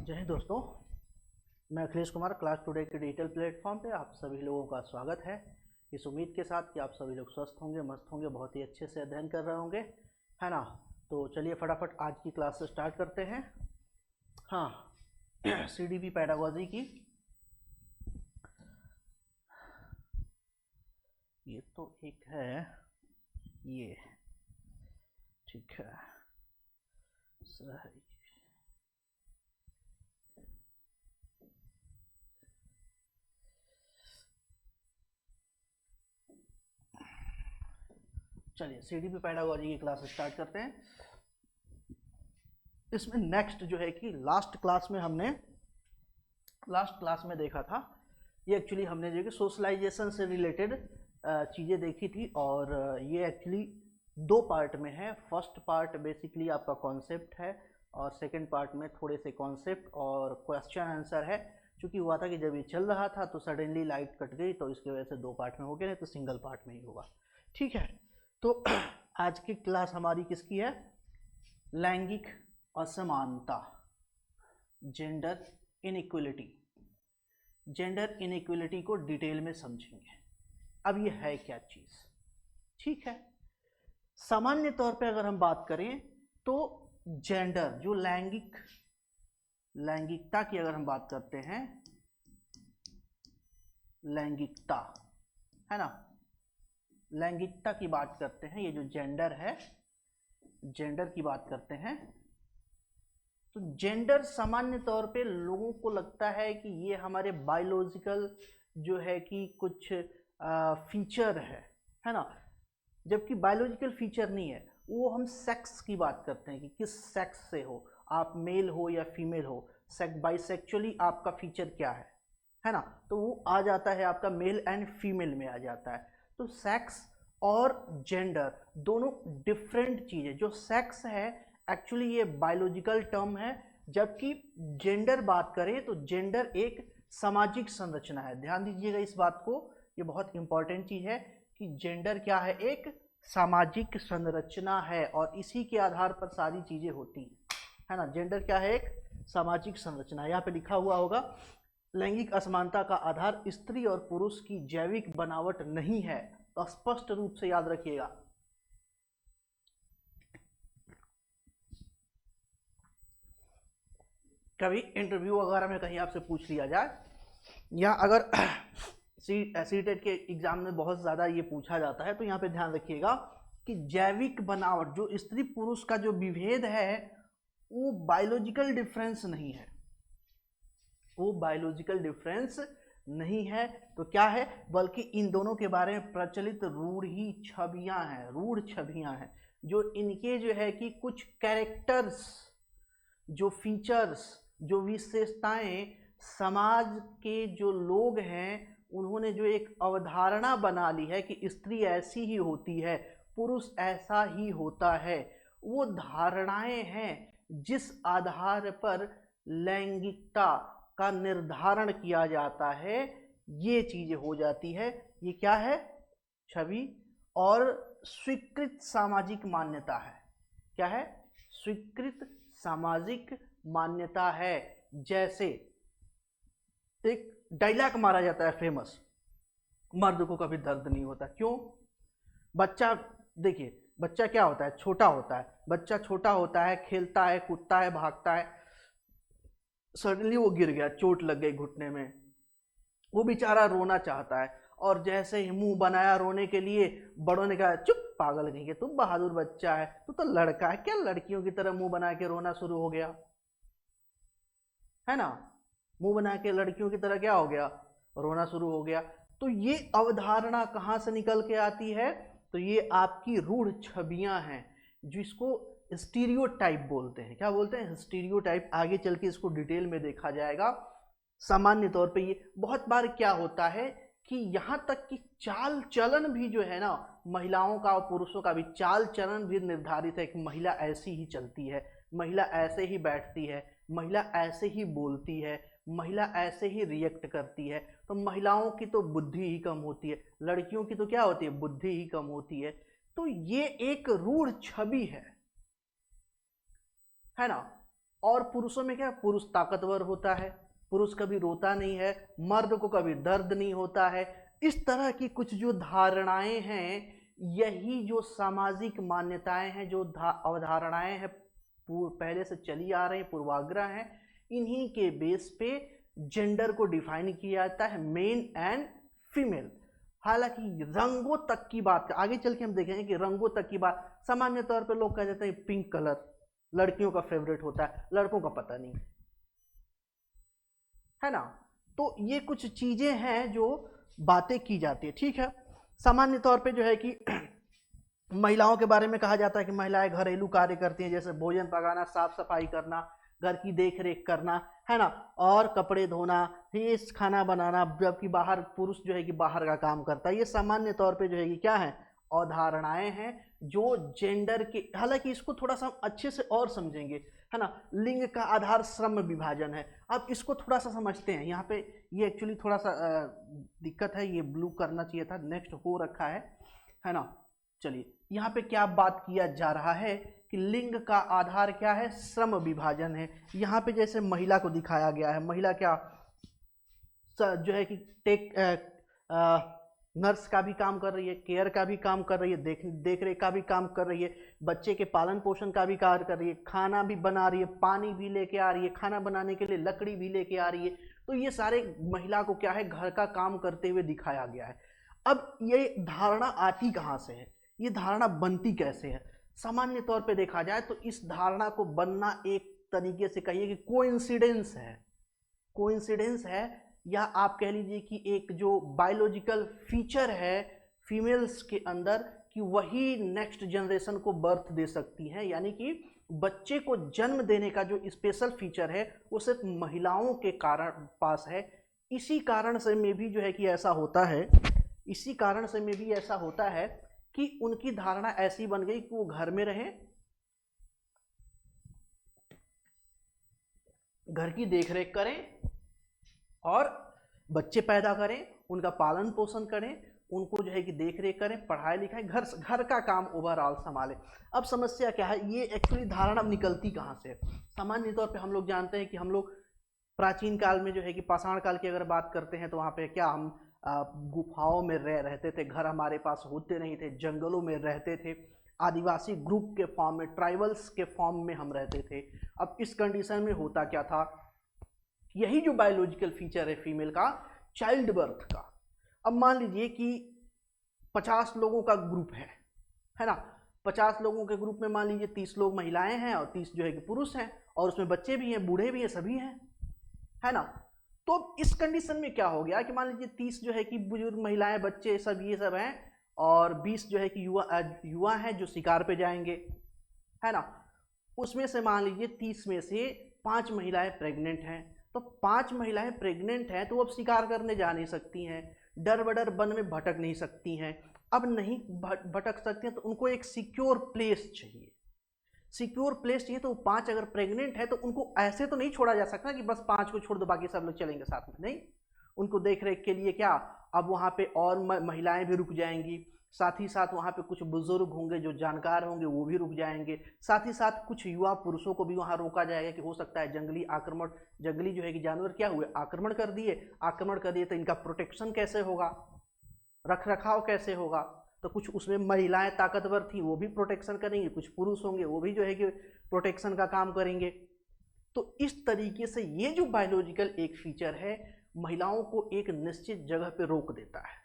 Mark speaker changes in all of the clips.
Speaker 1: जय हिंद दोस्तों, मैं अखिलेश कुमार क्लास टुडे के डिजिटल प्लेटफॉर्म पे आप सभी लोगों का स्वागत है। इस उम्मीद के साथ कि आप सभी लोग स्वस्थ होंगे, मस्त होंगे, बहुत ही अच्छे से अध्ययन कर रहे होंगे, है ना। तो चलिए फटाफट आज की क्लास से स्टार्ट करते हैं। हाँ, सीडीपी पेडागोजी की ये तो एक है, ये ठीक है सही। चलिए सीडीपी पेडागोजी की क्लास स्टार्ट करते हैं। इसमें नेक्स्ट जो है कि लास्ट क्लास में देखा था, ये एक्चुअली हमने जो कि सोशलाइजेशन से रिलेटेड चीज़ें देखी थी, और ये एक्चुअली दो पार्ट में है। फर्स्ट पार्ट बेसिकली आपका कॉन्सेप्ट है, और सेकंड पार्ट में थोड़े से कॉन्सेप्ट और क्वेश्चन आंसर है। चूँकि हुआ था कि जब ये चल रहा था तो सडनली लाइट कट गई, तो इसकी वजह से दो पार्ट में हो गया, नहीं तो सिंगल पार्ट में ही होगा। ठीक है, तो आज की क्लास हमारी किसकी है? लैंगिक असमानता, जेंडर इनइक्वलिटी। जेंडर इनइक्वलिटी को डिटेल में समझेंगे। अब ये है क्या चीज़? ठीक है, सामान्य तौर पे अगर हम बात करें तो जेंडर, जो लैंगिकता की अगर हम बात करते हैं, लैंगिकता है ना, लैंगिकता की बात करते हैं, ये जो जेंडर है, जेंडर की बात करते हैं, तो जेंडर सामान्य तौर पे लोगों को लगता है कि ये हमारे बायोलॉजिकल जो है कि कुछ फीचर है ना। जबकि बायोलॉजिकल फीचर नहीं है, वो हम सेक्स की बात करते हैं कि किस सेक्स से हो, आप मेल हो या फीमेल हो, बाइसेक्चुअली आपका फीचर क्या है ना। तो वो आ जाता है आपका मेल एंड फीमेल में आ जाता है। तो सेक्स और जेंडर दोनों डिफरेंट चीज़ें। जो सेक्स है एक्चुअली ये बायोलॉजिकल टर्म है, जबकि जेंडर बात करें तो जेंडर एक सामाजिक संरचना है। ध्यान दीजिएगा इस बात को, ये बहुत इंपॉर्टेंट चीज़ है कि जेंडर क्या है, एक सामाजिक संरचना है, और इसी के आधार पर सारी चीज़ें होती है ना। जेंडर क्या है? एक सामाजिक संरचना। यहाँ पे लिखा हुआ होगा, लैंगिक असमानता का आधार स्त्री और पुरुष की जैविक बनावट नहीं है। तो स्पष्ट रूप से याद रखिएगा। कभी इंटरव्यू वगैरह में कहीं आपसे पूछ लिया जाए, या अगर सीटेट के एग्जाम में बहुत ज़्यादा ये पूछा जाता है, तो यहाँ पे ध्यान रखिएगा कि जैविक बनावट, जो स्त्री पुरुष का जो विभेद है, वो बायोलॉजिकल डिफरेंस नहीं है, वो बायोलॉजिकल डिफरेंस नहीं है। तो क्या है, बल्कि इन दोनों के बारे में प्रचलित रूढ़ छवियां हैं, जो इनके जो है कि कुछ कैरेक्टर्स, जो फीचर्स, जो विशेषताएं समाज के जो लोग हैं उन्होंने जो एक अवधारणा बना ली है कि स्त्री ऐसी ही होती है, पुरुष ऐसा ही होता है, वो धारणाएं हैं जिस आधार पर लैंगिकता का निर्धारण किया जाता है। ये चीजें हो जाती है, ये क्या है? छवि और स्वीकृत सामाजिक मान्यता है। क्या है? स्वीकृत सामाजिक मान्यता है। जैसे एक डायलॉग मारा जाता है फेमस, मर्द को कभी दर्द नहीं होता। क्यों? बच्चा, देखिए बच्चा क्या होता है? छोटा होता है। बच्चा छोटा होता है, खेलता है, कूदता है, भागता है, सडनली वो गिर गया, चोट लग गई घुटने में, वो बेचारा रोना चाहता है, और जैसे ही मुंह बनाया रोने के लिए, बड़ों ने कहा चुप पागल नहीं है, तू बहादुर बच्चा है, तू तो लड़का है, क्या लड़कियों की तरह मुंह बना के रोना शुरू हो गया, है ना। मुंह बना के लड़कियों की तरह क्या हो गया? रोना शुरू हो गया। तो ये अवधारणा कहाँ से निकल के आती है? तो ये आपकी रूढ़ छवियां हैं, जिसको स्टीरियोटाइप बोलते हैं। क्या बोलते हैं? स्टीरियोटाइप। आगे चल के इसको डिटेल में देखा जाएगा। सामान्य तौर पे ये बहुत बार क्या होता है कि यहाँ तक कि चाल चलन भी जो है ना, महिलाओं का और पुरुषों का भी चाल चलन भी निर्धारित है कि महिला ऐसी ही चलती है, महिला ऐसे ही बैठती है, महिला ऐसे ही बोलती है, महिला ऐसे ही रिएक्ट करती है। तो महिलाओं की तो बुद्धि ही कम होती है, लड़कियों की तो क्या होती है? बुद्धि ही कम होती है। तो ये एक रूढ़ छवि है ना। और पुरुषों में क्या, पुरुष ताकतवर होता है, पुरुष कभी रोता नहीं है, मर्द को कभी दर्द नहीं होता है। इस तरह की कुछ जो धारणाएं हैं, यही जो सामाजिक मान्यताएं हैं, जो अवधारणाएं हैं पहले से चली आ रही पूर्वाग्रह हैं, इन्हीं के बेस पे जेंडर को डिफाइन किया जाता है, मेन एंड फीमेल। हालांकि रंगों तक की बात, आगे चल के हम देखेंगे कि रंगों तक की बात, सामान्य तौर पे लोग कह देते हैं पिंक कलर लड़कियों का फेवरेट होता है, लड़कों का पता नहीं, है ना। तो ये कुछ चीजें हैं जो बातें की जाती है, ठीक है। सामान्य तौर पे जो है कि महिलाओं के बारे में कहा जाता है कि महिलाएं घरेलू कार्य करती हैं, जैसे भोजन पकाना, साफ सफाई करना, घर की देख रेख करना, है ना, और कपड़े धोना, ये खाना बनाना, जबकि बाहर पुरुष जो है कि बाहर का काम करता है। ये सामान्य तौर पे जो है कि क्या है, अवधारणाएं हैं जो जेंडर के, हालांकि इसको थोड़ा सा अच्छे से और समझेंगे, है ना। लिंग का आधार श्रम विभाजन है, अब इसको थोड़ा सा समझते हैं। यहाँ पे ये एक्चुअली थोड़ा सा दिक्कत है, ये ब्लू करना चाहिए था, नेक्स्ट हो रखा है ना। चलिए यहाँ पे क्या बात किया जा रहा है कि लिंग का आधार क्या है, श्रम विभाजन है। यहाँ पे जैसे महिला को दिखाया गया है, महिला क्या जो है कि नर्स का भी काम कर रही है, केयर का भी काम कर रही है, देख रेख का भी काम कर रही है, बच्चे के पालन पोषण का भी कार्य कर रही है, खाना भी बना रही है, पानी भी लेके आ रही है, खाना बनाने के लिए लकड़ी भी लेके आ रही है। तो ये सारे महिला को क्या है, घर का काम करते हुए दिखाया गया है। अब ये धारणा आती कहाँ से है, ये धारणा बनती कैसे है? सामान्य तौर पे देखा जाए तो इस धारणा को बनना एक तरीके से कहिए कि कोइंसिडेंस है, कोइंसिडेंस है, या आप कह लीजिए कि एक जो बायोलॉजिकल फीचर है फीमेल्स के अंदर, कि वही नेक्स्ट जनरेशन को बर्थ दे सकती हैं। यानी कि बच्चे को जन्म देने का जो स्पेशल फीचर है वो सिर्फ महिलाओं के कारण पास है। इसी कारण से में भी जो है कि ऐसा होता है, इसी कारण से में भी ऐसा होता है कि उनकी धारणा ऐसी बन गई कि वो घर में रहें, घर की देखरेख करें और बच्चे पैदा करें, उनका पालन पोषण करें, उनको जो है कि देख रेख करें, पढ़ाई लिखाई, घर का काम ओवरऑल संभालें। अब समस्या क्या है, ये एक्चुअली धारणा निकलती कहाँ से? सामान्य तौर पे हम लोग जानते हैं कि हम लोग प्राचीन काल में जो है कि पाषाण काल की अगर बात करते हैं तो वहाँ पे क्या हम गुफाओं में रहते थे, घर हमारे पास होते नहीं थे, जंगलों में रहते थे, आदिवासी ग्रुप के फॉर्म में, ट्राइबल्स के फॉर्म में हम रहते थे। अब इस कंडीशन में होता क्या था, यही जो बायोलॉजिकल फीचर है फीमेल का, चाइल्ड बर्थ का। अब मान लीजिए कि 50 लोगों का ग्रुप है ना, 50 लोगों के ग्रुप में मान लीजिए 30 लोग महिलाएं हैं और 30 जो है कि पुरुष हैं, और उसमें बच्चे भी हैं, बूढ़े भी हैं, सभी हैं, है ना। तो इस कंडीशन में क्या हो गया कि मान लीजिए 30 जो है कि बुजुर्ग महिलाएं, बच्चे सब ये सब हैं, और 20 जो है कि युवा हैं जो शिकार पे जाएंगे, है ना। उसमें से मान लीजिए 30 में से 5 महिलाएं प्रेग्नेंट हैं, तो 5 महिलाएं प्रेग्नेंट हैं तो अब शिकार करने जा नहीं सकती हैं, डर बडर वन में भटक नहीं सकती हैं। अब नहीं भटक सकती हैं तो उनको एक सिक्योर प्लेस चाहिए, सिक्योर प्लेस चाहिए। तो 5 अगर प्रेग्नेंट है तो उनको ऐसे तो नहीं छोड़ा जा सकता कि बस 5 को छोड़ दो बाकी सब लोग चलेंगे साथ में, नहीं। उनको देख रेख के लिए क्या, अब वहाँ पे और महिलाएं भी रुक जाएंगी, साथ ही साथ वहाँ पे कुछ बुजुर्ग होंगे जो जानकार होंगे वो भी रुक जाएंगे, साथ ही साथ कुछ युवा पुरुषों को भी वहाँ रोका जाएगा कि हो सकता है जंगली आक्रमण, जंगली जो है कि जानवर क्या हुए, आक्रमण कर दिए तो इनका प्रोटेक्शन कैसे होगा, रख रखाव कैसे होगा। तो कुछ उसमें महिलाएं ताकतवर थी वो भी प्रोटेक्शन करेंगे, कुछ पुरुष होंगे वो भी जो है कि प्रोटेक्शन का काम करेंगे। तो इस तरीके से ये जो बायोलॉजिकल एक फीचर है महिलाओं को एक निश्चित जगह पे रोक देता है।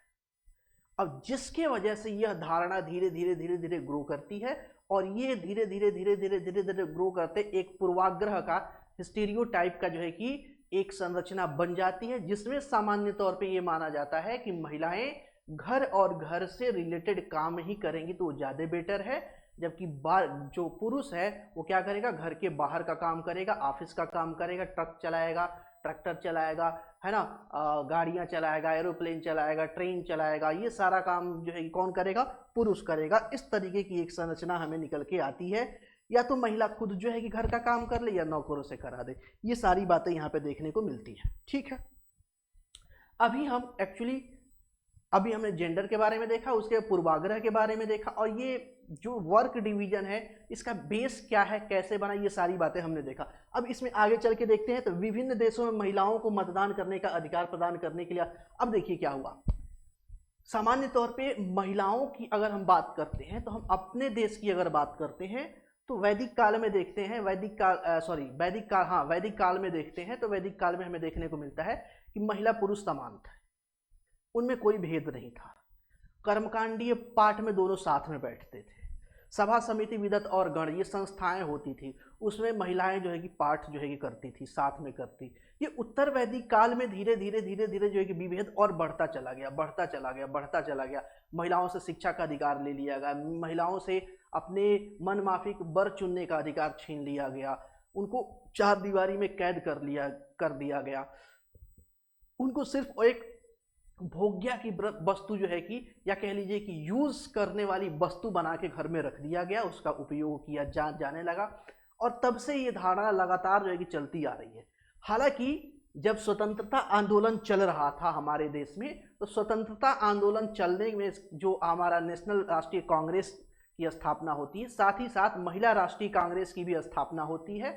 Speaker 1: अब जिसके वजह से यह धारणा धीरे धीरे ग्रो करती है, और ये धीरे धीरे ग्रो करते एक पूर्वाग्रह का, स्टीरियोटाइप का जो है कि एक संरचना बन जाती है, जिसमें सामान्य तौर पे ये माना जाता है कि महिलाएं घर और घर से रिलेटेड काम ही करेंगी तो वो ज़्यादा बेटर है, जबकि जो पुरुष है वो क्या करेगा, घर के बाहर का काम करेगा, ऑफिस का काम करेगा, ट्रक चलाएगा, ट्रैक्टर चलाएगा, है ना, गाड़ियां चलाएगा, एरोप्लेन चलाएगा, ट्रेन चलाएगा, ये सारा काम जो है कौन करेगा, पुरुष करेगा। इस तरीके की एक संरचना हमें निकल के आती है। या तो महिला खुद जो है कि घर का काम कर ले या नौकरों से करा दे, ये सारी बातें यहाँ पे देखने को मिलती है, ठीक है। अभी हम एक्चुअली अभी हमने जेंडर के बारे में देखा, उसके पूर्वाग्रह के बारे में देखा, और ये जो वर्क डिवीजन है इसका बेस क्या है, कैसे बना, ये सारी बातें हमने देखा। अब इसमें आगे चल के देखते हैं। तो विभिन्न देशों में महिलाओं को मतदान करने का अधिकार प्रदान करने के लिए, अब देखिए क्या हुआ। सामान्य तौर पे महिलाओं की अगर हम बात करते हैं, तो हम अपने देश की अगर बात करते हैं तो वैदिक काल में देखते हैं, वैदिक काल में देखते हैं, तो वैदिक काल में हमें देखने को मिलता है कि महिला पुरुष समान थे, उनमें कोई भेद नहीं था। कर्मकांडीय पाठ में दोनों साथ में बैठते थे। सभा समिति विदत और गण ये संस्थाएं होती थी, उसमें महिलाएं जो है कि पाठ जो है कि करती थी, साथ में करती। ये उत्तर वैदिक काल में धीरे धीरे जो है कि विभेद और बढ़ता चला गया। महिलाओं से शिक्षा का अधिकार ले लिया गया, महिलाओं से अपने मन माफिक वर चुनने का अधिकार छीन लिया गया, उनको चार दीवारी में कैद कर दिया गया, उनको सिर्फ एक भोग्या की वस्तु जो है कि, या कह लीजिए कि यूज करने वाली वस्तु बना के घर में रख दिया गया, उसका उपयोग किया जाने लगा। और तब से ये धारणा लगातार जो है कि चलती आ रही है। हालांकि जब स्वतंत्रता आंदोलन चल रहा था हमारे देश में, तो स्वतंत्रता आंदोलन चलने में जो हमारा नेशनल राष्ट्रीय कांग्रेस की स्थापना होती है, साथ ही साथ महिला राष्ट्रीय कांग्रेस की भी स्थापना होती है।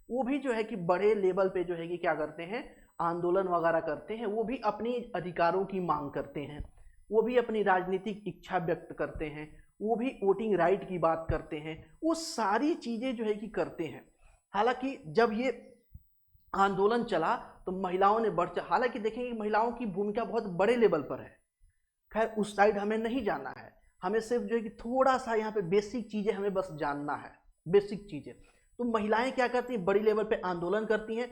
Speaker 1: वो भी जो है कि बड़े लेवल पे जो है कि क्या करते हैं, आंदोलन वगैरह करते हैं, वो भी अपनी अधिकारों की मांग करते हैं, वो भी अपनी राजनीतिक इच्छा व्यक्त करते हैं, वो भी वोटिंग राइट की बात करते हैं, वो सारी चीज़ें जो है कि करते हैं। हालांकि जब ये आंदोलन चला तो महिलाओं ने हालांकि देखेंगे महिलाओं की भूमिका बहुत बड़े लेवल पर है। खैर उस साइड हमें नहीं जाना है, हमें सिर्फ जो है कि थोड़ा सा यहाँ पे बेसिक चीज़ें हमें बस जानना है, बेसिक चीज़ें। तो महिलाएं क्या करती हैं, बड़ी लेवल पे आंदोलन करती हैं।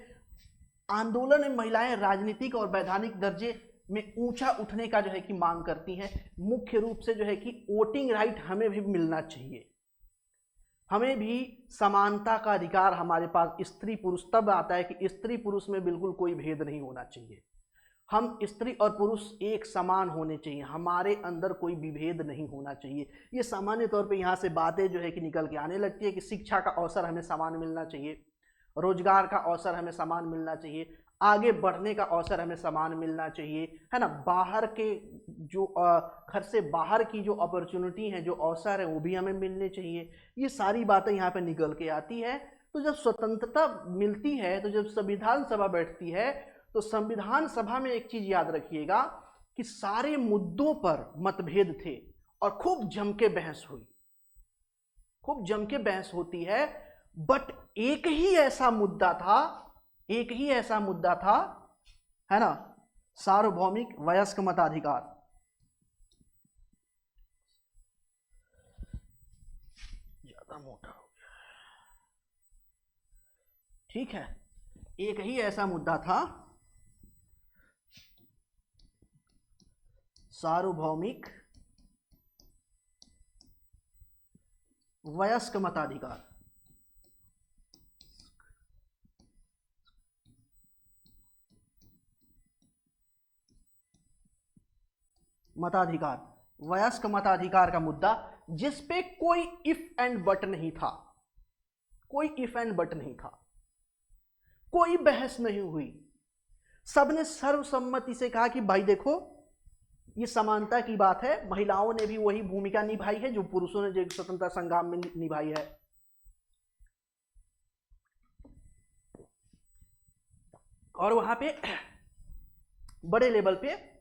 Speaker 1: आंदोलन में महिलाएं राजनीतिक और वैधानिक दर्जे में ऊंचा उठने का जो है कि मांग करती हैं। मुख्य रूप से जो है कि वोटिंग राइट हमें भी मिलना चाहिए, हमें भी समानता का अधिकार हमारे पास। स्त्री पुरुष तब आता है कि स्त्री पुरुष में बिल्कुल कोई भेद नहीं होना चाहिए, हम स्त्री और पुरुष एक समान होने चाहिए, हमारे अंदर कोई विभेद नहीं होना चाहिए। ये सामान्य तौर पे यहाँ से बातें जो है कि निकल के आने लगती है कि शिक्षा का अवसर हमें समान मिलना चाहिए, रोजगार का अवसर हमें समान मिलना चाहिए, आगे बढ़ने का अवसर हमें समान मिलना चाहिए, है ना। बाहर के जो घर से बाहर की जो अपॉर्चुनिटी है, जो अवसर है, वो भी हमें मिलने चाहिए। ये सारी बातें यहाँ पे निकल के आती है। तो जब स्वतंत्रता मिलती है, तो जब संविधान सभा बैठती है, तो संविधान सभा में एक चीज याद रखिएगा कि सारे मुद्दों पर मतभेद थे और खूब जम के बहस हुई, खूब जम के बहस होती है। बट एक ही ऐसा मुद्दा था, है ना, सार्वभौमिक वयस्क मताधिकार। ज्यादा मोटा हो गया, ठीक है। एक ही ऐसा मुद्दा था, सार्वभौमिक वयस्क मताधिकार। वयस्क मताधिकार का मुद्दा, जिस पे कोई इफ एंड बट नहीं था, कोई बहस नहीं हुई। सबने सर्वसम्मति से कहा कि भाई देखो ये समानता की बात है, महिलाओं ने भी वही भूमिका निभाई है जो पुरुषों ने जो स्वतंत्रता संग्राम में निभाई है। और वहां पे बड़े लेवल पे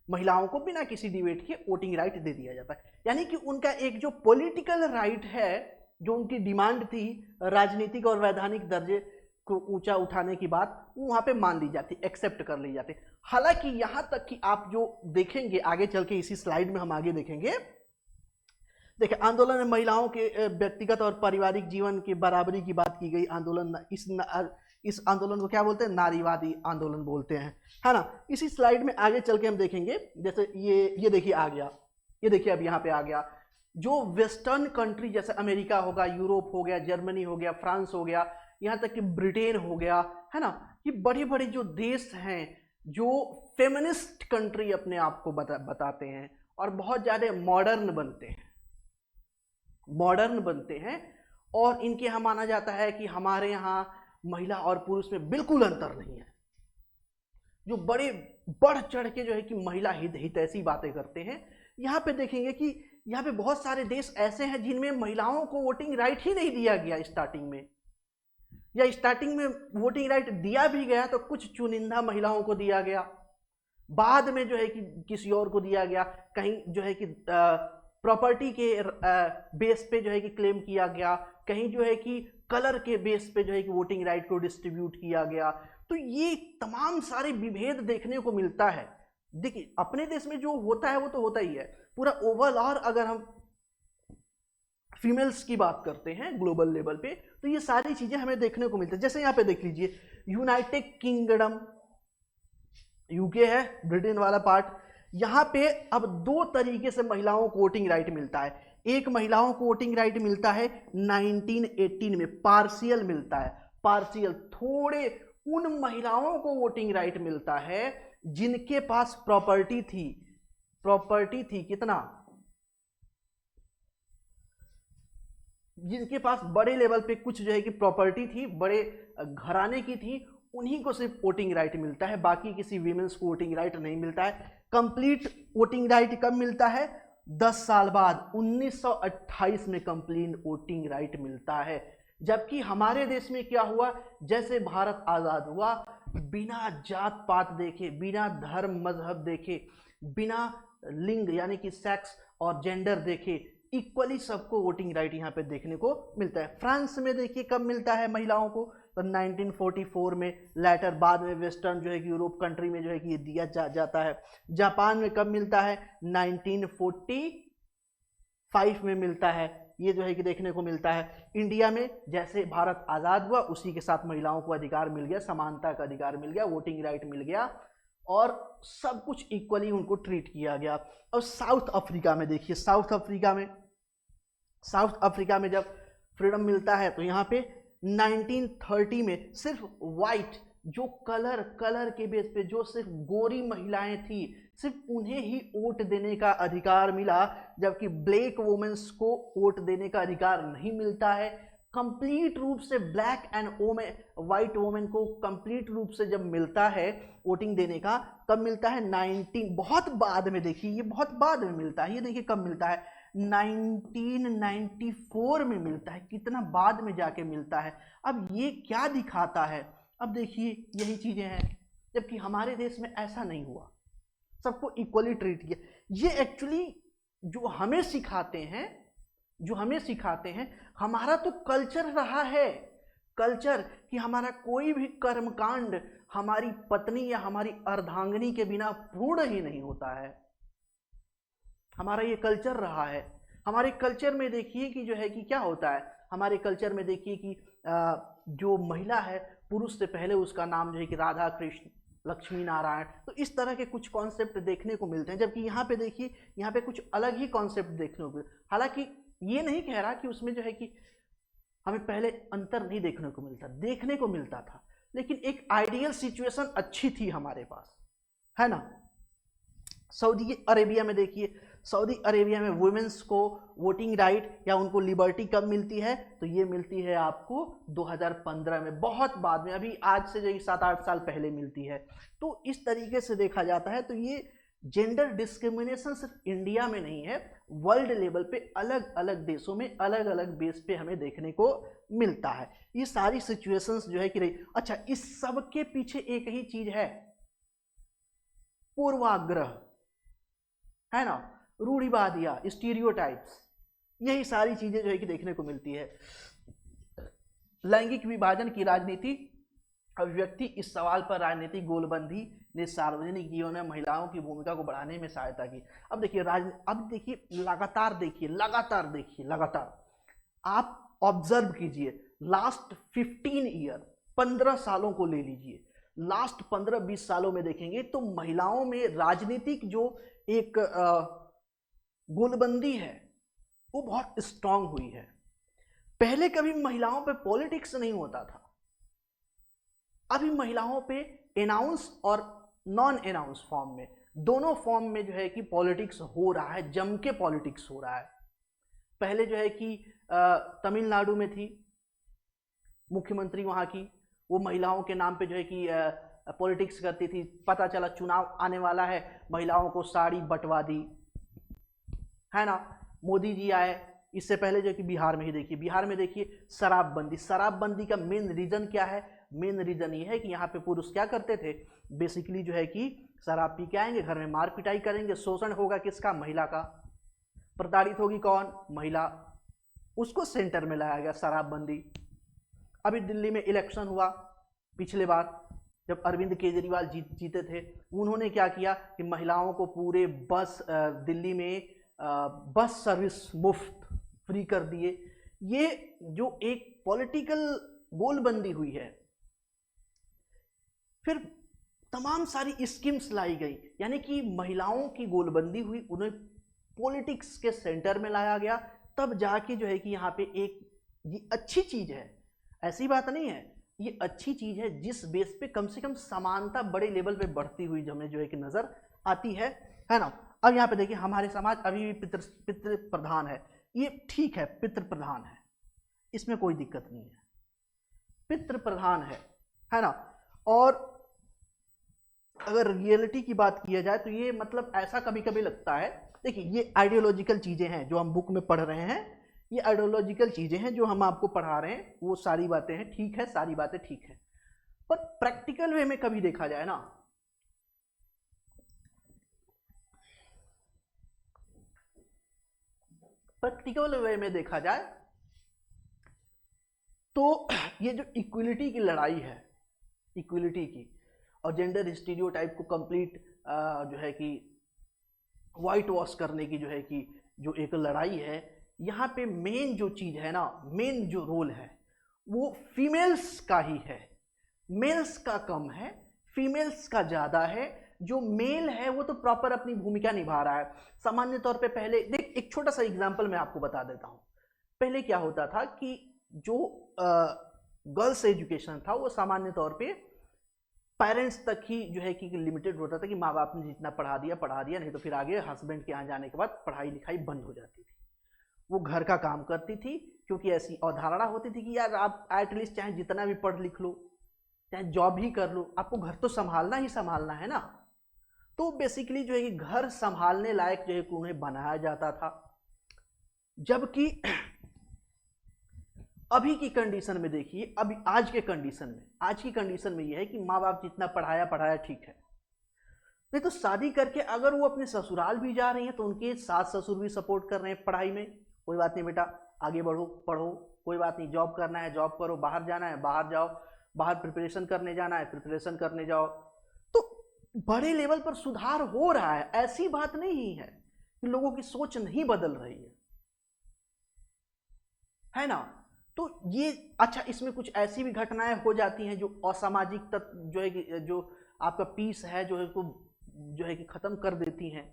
Speaker 1: महिलाओं को बिना किसी डिबेट के वोटिंग राइट दे दिया जाता है। यानी कि उनका एक जो पॉलिटिकल राइट है, जो उनकी डिमांड थी राजनीतिक और वैधानिक दर्जे को ऊंचा उठाने की बात, वो वहां पे मान ली जाती, एक्सेप्ट कर ली जाती। हालांकि यहां तक कि आप जो देखेंगे आगे चल के, इसी स्लाइड में हम आगे देखेंगे, देखिए आंदोलन में महिलाओं के व्यक्तिगत और पारिवारिक जीवन की बराबरी की बात की गई। आंदोलन इस आंदोलन को क्या बोलते हैं, नारीवादी आंदोलन बोलते हैं, है ना। इसी स्लाइड में आगे चल के हम देखेंगे, जैसे ये देखिए आ गया, ये देखिए अब यहाँ पे आ गया, जो वेस्टर्न कंट्री जैसे अमेरिका होगा, यूरोप हो गया, जर्मनी हो गया, फ्रांस हो गया, यहाँ तक कि ब्रिटेन हो गया, है ना। ये बड़े बड़े जो देश हैं जो फेमिनिस्ट कंट्री अपने आप को बताते हैं और बहुत ज़्यादा मॉडर्न बनते हैं, और इनके यहाँ माना जाता है कि हमारे यहाँ महिला और पुरुष में बिल्कुल अंतर नहीं है। जो बड़े बढ़ चढ़ के जो है कि महिला हितैषी बातें करते हैं। यहाँ पे देखेंगे कि यहाँ पे बहुत सारे देश ऐसे हैं जिनमें महिलाओं को वोटिंग राइट ही नहीं दिया गया स्टार्टिंग में, या स्टार्टिंग में वोटिंग राइट दिया भी गया तो कुछ चुनिंदा महिलाओं को दिया गया, बाद में जो है कि किसी और को दिया गया, कहीं जो है कि प्रॉपर्टी के बेस पे जो है कि क्लेम किया गया, कहीं जो है कि कलर के बेस पे जो है कि वोटिंग राइट को डिस्ट्रीब्यूट किया गया। तो ये तमाम सारे विभेद देखने को मिलता है। देखिए अपने देश में जो होता है वो तो होता ही है, पूरा ओवरऑल अगर हम फीमेल्स की बात करते हैं ग्लोबल लेवल पे तो ये सारी चीजें हमें देखने को मिलती है। जैसे यहाँ पे देख लीजिए यूनाइटेड किंगडम, यूके है ब्रिटेन वाला पार्ट, यहाँ पे अब दो तरीके से महिलाओं को वोटिंग राइट मिलता है। एक महिलाओं को वोटिंग राइट मिलता है 1918 में, पार्शियल मिलता है, पार्शियल, थोड़े उन महिलाओं को वोटिंग राइट मिलता है जिनके पास प्रॉपर्टी थी, प्रॉपर्टी थी कितना, जिनके पास बड़े लेवल पे कुछ जो है कि प्रॉपर्टी थी, बड़े घराने की थी, उन्हीं को सिर्फ वोटिंग राइट मिलता है, बाकी किसी वीमेंस को वोटिंग राइट नहीं मिलता है। कंप्लीट वोटिंग राइट कब मिलता है? 10 साल बाद 1928 में कंप्लीट वोटिंग राइट मिलता है। जबकि हमारे देश में क्या हुआ, जैसे भारत आजाद हुआ, बिना जात पात देखे, बिना धर्म मजहब देखे, बिना लिंग यानी कि सेक्स और जेंडर देखे, इक्वली सबको वोटिंग राइट यहाँ पे देखने को मिलता है। फ्रांस में देखिए कब मिलता है महिलाओं को, तो 1944 में, लेटर बाद में वेस्टर्न जो है कि यूरोप कंट्री में जो है कि ये दिया जाता है। जापान में कब मिलता है? 1945 में मिलता है, ये जो है कि देखने को मिलता है। इंडिया में जैसे भारत आज़ाद हुआ उसी के साथ महिलाओं को अधिकार मिल गया, समानता का अधिकार मिल गया, वोटिंग राइट मिल गया और सब कुछ इक्वली उनको ट्रीट किया गया। और साउथ अफ्रीका में देखिए, साउथ अफ्रीका में जब फ्रीडम मिलता है तो यहाँ पे 1930 में सिर्फ वाइट, जो कलर के बेस पे जो सिर्फ गोरी महिलाएं थी, सिर्फ उन्हें ही वोट देने का अधिकार मिला, जबकि ब्लैक वुमेन्स को वोट देने का अधिकार नहीं मिलता है। कंप्लीट रूप से ब्लैक एंड वाइट वुमेन को कंप्लीट रूप से जब मिलता है वोटिंग देने का, कब मिलता है? 19, बहुत बाद में, देखिए ये बहुत बाद में मिलता है, ये देखिए कब मिलता है? 1994 में मिलता है, कितना बाद में जाके मिलता है। अब ये क्या दिखाता है? अब देखिए यही चीजें हैं, जबकि हमारे देश में ऐसा नहीं हुआ, सबको इक्वली ट्रीट किया। ये एक्चुअली जो हमें सिखाते हैं, हमारा तो कल्चर रहा है, कल्चर कि हमारा कोई भी कर्मकांड हमारी पत्नी या हमारी अर्धांगिनी के बिना पूर्ण ही नहीं होता है, हमारा ये कल्चर रहा है। हमारे कल्चर में देखिए कि जो है कि क्या होता है, हमारे कल्चर में देखिए कि जो महिला है पुरुष से पहले उसका नाम जो है कि राधा कृष्ण लक्ष्मी नारायण, तो इस तरह के कुछ कॉन्सेप्ट देखने को मिलते हैं। जबकि यहाँ पे देखिए, यहाँ पे कुछ अलग ही कॉन्सेप्ट देखने को मिलते, हालांकि ये नहीं कह रहा कि उसमें जो है कि हमें पहले अंतर नहीं देखने को मिलता था, लेकिन एक आइडियल सिचुएशन अच्छी थी हमारे पास, है ना। सऊदी अरेबिया में देखिए, सऊदी अरेबिया में वुमेन्स को वोटिंग राइट या उनको लिबर्टी कब मिलती है? तो ये मिलती है आपको 2015 में, बहुत बाद में, अभी आज से जो 7-8 साल पहले मिलती है। तो इस तरीके से देखा जाता है तो ये जेंडर डिस्क्रिमिनेशन सिर्फ इंडिया में नहीं है, वर्ल्ड लेवल पे अलग अलग देशों में अलग अलग बेस पे हमें देखने को मिलता है। ये सारी सिचुएशंस जो है कि रही। अच्छा, इस सब के पीछे एक ही चीज है, पूर्वाग्रह, है ना, रूढ़िवादियां, स्टीरियोटाइप्स, यही सारी चीजें जो है कि देखने को मिलती है। लैंगिक विभाजन की राजनीति, अभिव्यक्ति, इस सवाल पर राजनीतिक गोलबंदी ने सार्वजनिक जीवन में महिलाओं की भूमिका को बढ़ाने में सहायता की। अब देखिए लगातार आप ऑब्जर्व कीजिए, लास्ट 15 ईयर, 15 सालों को ले लीजिए, लास्ट 15-20 सालों में देखेंगे तो महिलाओं में राजनीतिक जो एक गोलबंदी है वो बहुत स्ट्रांग हुई है। पहले कभी महिलाओं पे पॉलिटिक्स नहीं होता था, अभी महिलाओं पे अनाउंस और नॉन अनाउंस फॉर्म में, दोनों फॉर्म में जो है कि पॉलिटिक्स हो रहा है, जम के पॉलिटिक्स हो रहा है। पहले जो है कि तमिलनाडु में थी मुख्यमंत्री वहां की, वो महिलाओं के नाम पे जो है कि पॉलिटिक्स करती थी, पता चला चुनाव आने वाला है, महिलाओं को साड़ी बंटवा दी, है ना। मोदी जी आए, इससे पहले जो कि बिहार में ही देखिए, बिहार में देखिए शराबबंदी। शराबबंदी का मेन रीजन क्या है? मेन रीजन ये है कि यहाँ पे पुरुष क्या करते थे, बेसिकली जो है कि शराब पी के आएंगे, घर में मार पिटाई करेंगे, शोषण होगा किसका? महिला का। प्रताड़ित होगी कौन? महिला। उसको सेंटर में लाया गया, शराबबंदी। अभी दिल्ली में इलेक्शन हुआ पिछले बार, जब अरविंद केजरीवाल जीते थे, उन्होंने क्या किया कि महिलाओं को पूरे दिल्ली में बस सर्विस मुफ्त फ्री कर दिए। ये जो एक पॉलिटिकल गोलबंदी हुई है, फिर तमाम सारी स्कीम्स लाई गई, यानी कि महिलाओं की गोलबंदी हुई, उन्हें पॉलिटिक्स के सेंटर में लाया गया, तब जाके जो है कि यहाँ पे एक ये अच्छी चीज है, ऐसी बात नहीं है, ये अच्छी चीज है जिस बेस पे कम से कम समानता बड़े लेवल पे बढ़ती हुई हमें जो है कि नजर आती है ना। अब यहाँ पे देखिए हमारे समाज अभी भी पितृ प्रधान है, ये ठीक है, पितृ प्रधान है, इसमें कोई दिक्कत नहीं है, पितृ प्रधान है ना। और अगर रियलिटी की बात किया जाए तो ये मतलब ऐसा कभी कभी लगता है, देखिए ये आइडियोलॉजिकल चीजें हैं जो हम बुक में पढ़ रहे हैं, ये आइडियोलॉजिकल चीजें हैं जो हम आपको पढ़ा रहे हैं, वो सारी बातें हैं, ठीक है, सारी बातें ठीक है, पर प्रैक्टिकल वे में कभी देखा जाए ना, प्रैक्टिकल वे में देखा जाए तो ये जो इक्वलिटी की लड़ाई है, इक्वलिटी की और जेंडर स्टीरियोटाइप को कंप्लीट जो है कि वाइट वॉश करने की जो है कि जो एक लड़ाई है, यहाँ पे मेन जो चीज है ना, मेन जो रोल है वो फीमेल्स का ही है, मेल्स का कम है, फीमेल्स का ज्यादा है। जो मेल है वो तो प्रॉपर अपनी भूमिका निभा रहा है। सामान्य तौर पे पहले देख, एक छोटा सा एग्जांपल मैं आपको बता देता हूँ। पहले क्या होता था कि जो गर्ल्स एजुकेशन था वो सामान्य तौर पे पेरेंट्स तक ही जो है कि लिमिटेड होता था, कि माँ बाप ने जितना पढ़ा दिया, नहीं तो फिर आगे हस्बैंड के यहाँ जाने के बाद पढ़ाई लिखाई बंद हो जाती थी, वो घर का काम करती थी, क्योंकि ऐसी अवधारणा होती थी कि यार आप एटलीस्ट चाहे जितना भी पढ़ लिख लो, चाहे जॉब ही कर लो, आपको घर तो संभालना ही संभालना है ना। तो बेसिकली जो है कि घर संभालने लायक जो है कि उन्हें बनाया जाता था। जबकि अभी की कंडीशन में देखिए, अभी आज की कंडीशन में यह है कि माँ बाप जितना पढ़ाया ठीक है, नहीं तो शादी करके अगर वो अपने ससुराल भी जा रही हैं तो उनके सास ससुर भी सपोर्ट कर रहे हैं पढ़ाई में, कोई बात नहीं बेटा आगे बढ़ो पढ़ो, कोई बात नहीं, जॉब करना है जॉब करो, बाहर जाना है बाहर जाओ, बाहर प्रिपरेशन करने जाना है प्रिपरेशन करने जाओ। तो बड़े लेवल पर सुधार हो रहा है, ऐसी बात नहीं है कि लोगों की सोच नहीं बदल रही है ना। तो ये अच्छा, इसमें कुछ ऐसी भी घटनाएं हो जाती हैं जो असामाजिक तत्व जो है कि जो आपका पीस है जो है कि खत्म कर देती हैं।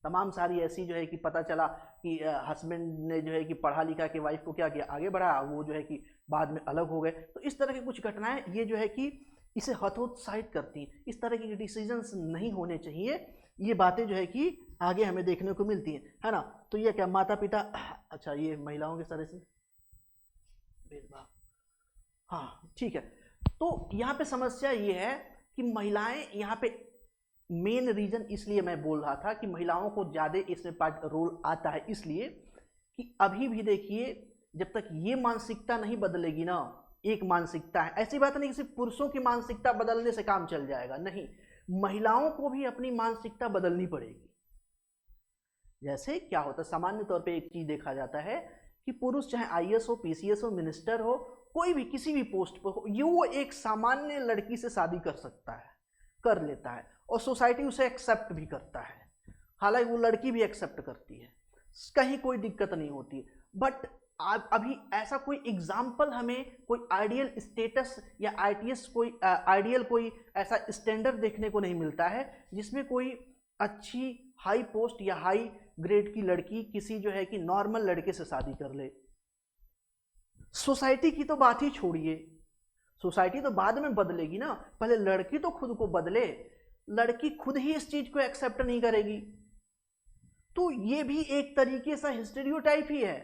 Speaker 1: तमाम सारी ऐसी जो है कि पता चला कि हस्बैंड ने जो है कि पढ़ा लिखा के वाइफ को क्या किया, आगे बढ़ाया, वो जो है कि बाद में अलग हो गए। तो इस तरह की कुछ घटनाएं ये जो है कि इसे हतोत्साहित करती हैं। इस तरह के डिसीजंस नहीं होने चाहिए, ये बातें जो है कि आगे हमें देखने को मिलती हैं, है ना। तो ये क्या माता पिता, अच्छा ये महिलाओं के तरह से भेदभाव, हाँ ठीक है। तो यहाँ पे समस्या ये है कि महिलाएं, यहाँ पे मेन रीजन इसलिए मैं बोल रहा था कि महिलाओं को ज्यादा इसमें पार्ट रोल आता है, इसलिए कि अभी भी देखिए जब तक ये मानसिकता नहीं बदलेगी ना, एक मानसिकता है, ऐसी बात नहीं कि सिर्फ पुरुषों की मानसिकता बदलने से काम चल जाएगा, नहीं, महिलाओं को भी अपनी मानसिकता बदलनी पड़ेगी। जैसे क्या होता है, सामान्य तौर पे एक चीज देखा जाता है कि पुरुष चाहे आईएएस हो, पीसीएस हो, मिनिस्टर हो, कोई भी किसी भी पोस्ट पर हो, ये वो एक सामान्य लड़की से शादी कर सकता है, कर लेता है, और सोसाइटी उसे एक्सेप्ट भी करता है, हालांकि वो लड़की भी एक्सेप्ट करती है, कहीं कोई दिक्कत नहीं होती। बट अभी ऐसा कोई एग्जाम्पल हमें कोई आइडियल स्टेटस या आईटीएस कोई आइडियल कोई ऐसा स्टैंडर्ड देखने को नहीं मिलता है जिसमें कोई अच्छी हाई पोस्ट या हाई ग्रेड की लड़की किसी जो है कि नॉर्मल लड़के से शादी कर ले। सोसाइटी की तो बात ही छोड़िए, सोसाइटी तो बाद में बदलेगी ना, पहले लड़की तो खुद को बदले, लड़की खुद ही इस चीज को एक्सेप्ट नहीं करेगी। तो ये भी एक तरीके से स्टीरियोटाइप ही है,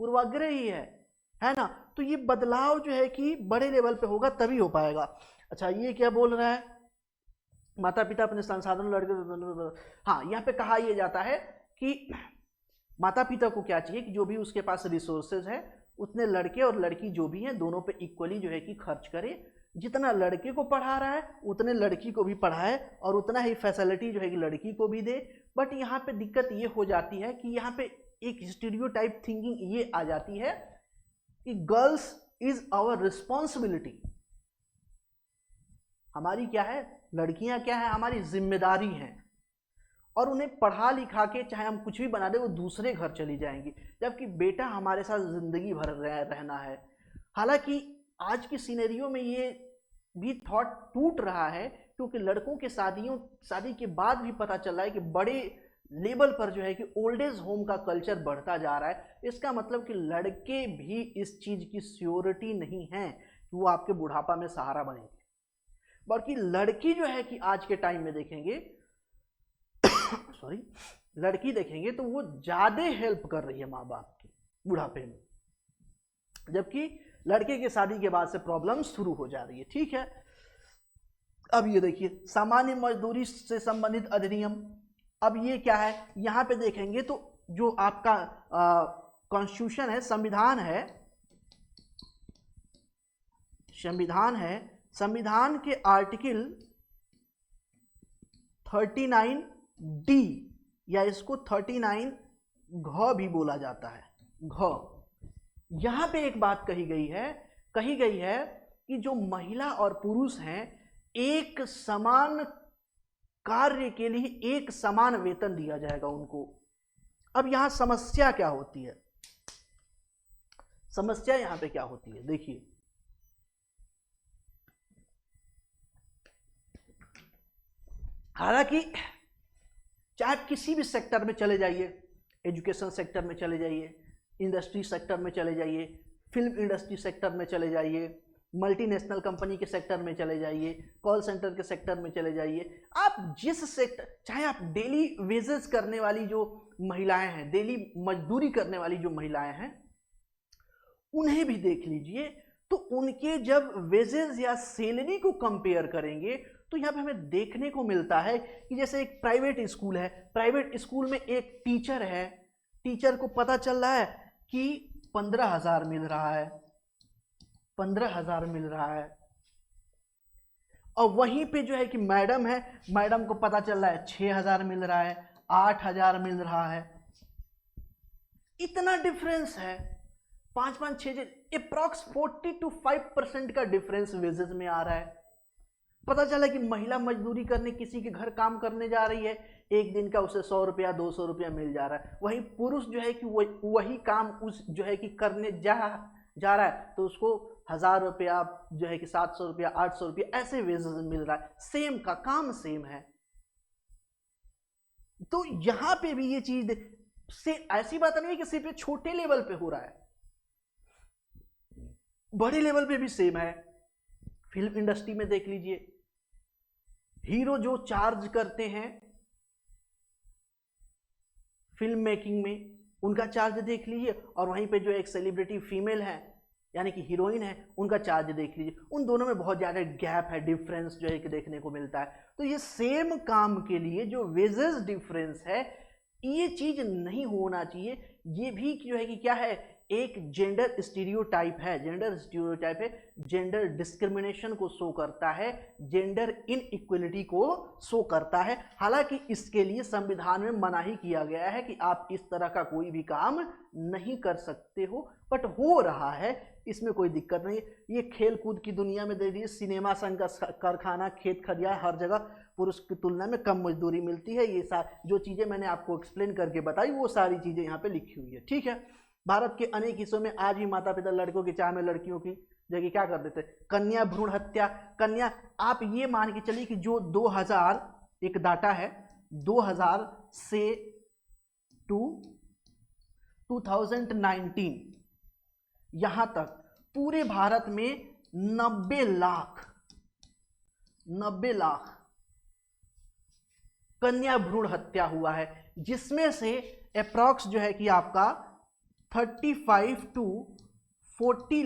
Speaker 1: पूर्वाग्रह ही है ना। तो ये बदलाव जो है कि बड़े लेवल पे होगा तभी हो पाएगा। अच्छा ये क्या बोल रहा है, माता पिता अपने संसाधन लड़के, हाँ यहाँ पे कहा यह जाता है कि माता पिता को क्या चाहिए कि जो भी उसके पास रिसोर्सेज है उतने लड़के और लड़की जो भी हैं दोनों पे इक्वली जो है कि खर्च करे, जितना लड़के को पढ़ा रहा है उतने लड़की को भी पढ़ाए और उतना ही फैसिलिटी जो है कि लड़की को भी दे। बट यहाँ पे दिक्कत ये हो जाती है कि यहाँ पे एक स्टीरियोटाइप थिंकिंग ये आ जाती है कि गर्ल्स इज आवर रिस्पॉन्सिबिलिटी, हमारी क्या है, लड़कियां क्या है, हमारी जिम्मेदारी है, और उन्हें पढ़ा लिखा के चाहे हम कुछ भी बना दे वो दूसरे घर चली जाएंगी, जबकि बेटा हमारे साथ जिंदगी भर रहना है। हालांकि आज की सिनेरियो में ये भी थॉट टूट रहा है क्योंकि लड़कों के शादी के बाद भी पता चल रहा है कि बड़े लेवल पर जो है कि ओल्ड एज होम का कल्चर बढ़ता जा रहा है। इसका मतलब कि लड़के भी इस चीज की श्योरिटी नहीं है कि वो आपके बुढ़ापा में सहारा बनेंगे, बल्कि लड़की जो है कि आज के टाइम में देखेंगे लड़की देखेंगे तो वो ज्यादा हेल्प कर रही है माँ बाप की बुढ़ापे में, जबकि लड़के के शादी के बाद से प्रॉब्लम शुरू हो जा रही है। ठीक है, अब ये देखिए सामान्य मजदूरी से संबंधित अधिनियम, अब ये क्या है, यहां पे देखेंगे तो जो आपका कॉन्स्टिट्यूशन है, संविधान के आर्टिकल 39D या इसको 39 घ भी बोला जाता है, घ, यहां पे एक बात कही गई है कि जो महिला और पुरुष हैं एक समान कार्य के लिए एक समान वेतन दिया जाएगा उनको। अब यहां समस्या क्या होती है, समस्या यहां पे क्या होती है, देखिए हालांकि चाहे किसी भी सेक्टर में चले जाइए, एजुकेशन सेक्टर में चले जाइए, इंडस्ट्री सेक्टर में चले जाइए, फिल्म इंडस्ट्री सेक्टर में चले जाइए, मल्टीनेशनल कंपनी के सेक्टर में चले जाइए, कॉल सेंटर के सेक्टर में चले जाइए, आप जिस सेक्टर, चाहे आप डेली वेजेस करने वाली जो महिलाएं हैं, डेली मजदूरी करने वाली जो महिलाएं हैं उन्हें भी देख लीजिए, तो उनके जब वेजेस या सैलरी को कंपेयर करेंगे तो यहाँ पे हमें देखने को मिलता है कि जैसे एक प्राइवेट स्कूल है, प्राइवेट स्कूल में एक टीचर है, टीचर को पता चल रहा है कि 15,000 मिल रहा है, 15,000 मिल रहा है, और वहीं पे जो है कि मैडम है, मैडम को पता चल रहा है 6,000 मिल रहा है, 8,000 मिल रहा है। इतना डिफरेंस है, 5-5, 6, अप्रॉक्स 40 to 5% का डिफरेंस वेजेस में आ रहा है। पता चला कि महिला मजदूरी करने किसी के घर काम करने जा रही है, एक दिन का उसे 100 रुपया 200 रुपया मिल जा रहा है, वहीं पुरुष जो है कि वही काम उस जो है कि करने जा रहा है तो उसको 1,000 रुपया जो है कि 700 रुपया 800 रुपया ऐसे वेजेस मिल रहा है, सेम का काम सेम है। तो यहां पे भी ये चीज से ऐसी बात नहीं है कि सिर्फ छोटे लेवल पे हो रहा है, बड़े लेवल पे भी सेम है। फिल्म इंडस्ट्री में देख लीजिए, हीरो जो चार्ज करते हैं फिल्म मेकिंग में, उनका चार्ज देख लीजिए, और वहीं पे जो एक सेलिब्रिटी फीमेल है यानी कि हीरोइन है, उनका चार्ज देख लीजिए, उन दोनों में बहुत ज़्यादा गैप है, डिफरेंस जो है कि देखने को मिलता है। तो ये सेम काम के लिए जो वेजेस डिफरेंस है, ये चीज़ नहीं होना चाहिए। ये भी जो है कि क्या है, एक जेंडर स्टीरियोटाइप है, जेंडर डिस्क्रिमिनेशन को शो करता है, जेंडर इनइक्वलिटी को शो करता है। हालांकि इसके लिए संविधान में मनाही किया गया है कि आप इस तरह का कोई भी काम नहीं कर सकते हो, बट हो रहा है, इसमें कोई दिक्कत नहीं। ये खेल कूद की दुनिया में दे दीजिए, सिनेमा संघ का कारखाना, खेत खलियान, हर जगह पुरुष की तुलना में कम मजदूरी मिलती है। ये जो चीज़ें मैंने आपको एक्सप्लेन करके बताई वो सारी चीज़ें यहाँ पे लिखी हुई है। ठीक है, भारत के अनेक हिस्सों में आज भी माता पिता लड़कों की चाह में लड़कियों की जगह क्या कर देते, कन्या भ्रूण हत्या। कन्या, आप ये मान के चलिए कि जो 2000 एक डाटा है, 2000 से 2019 यहां तक पूरे भारत में 90 लाख कन्या भ्रूण हत्या हुआ है, जिसमें से अप्रॉक्स जो है कि आपका 35 to 40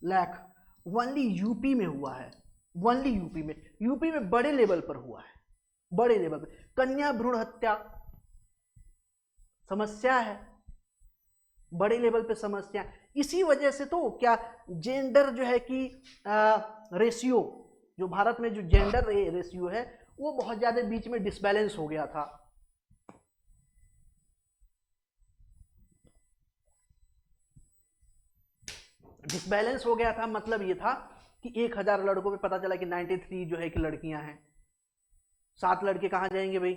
Speaker 1: लाख ओनली यूपी में हुआ है। ओनली यूपी में बड़े लेवल पर हुआ है, बड़े लेवल पर। कन्या भ्रूण हत्या समस्या है, बड़े लेवल पे समस्या। इसी वजह से तो क्या जेंडर जो है कि रेशियो, जो भारत में जो जेंडर रेशियो है वो बहुत ज्यादा बीच में डिसबैलेंस हो गया था। डिसबैलेंस हो गया था मतलब ये था कि 1000 लड़कों पे पता चला कि 93 जो है कि लड़कियां हैं, 7 लड़के कहाँ जाएंगे भाई।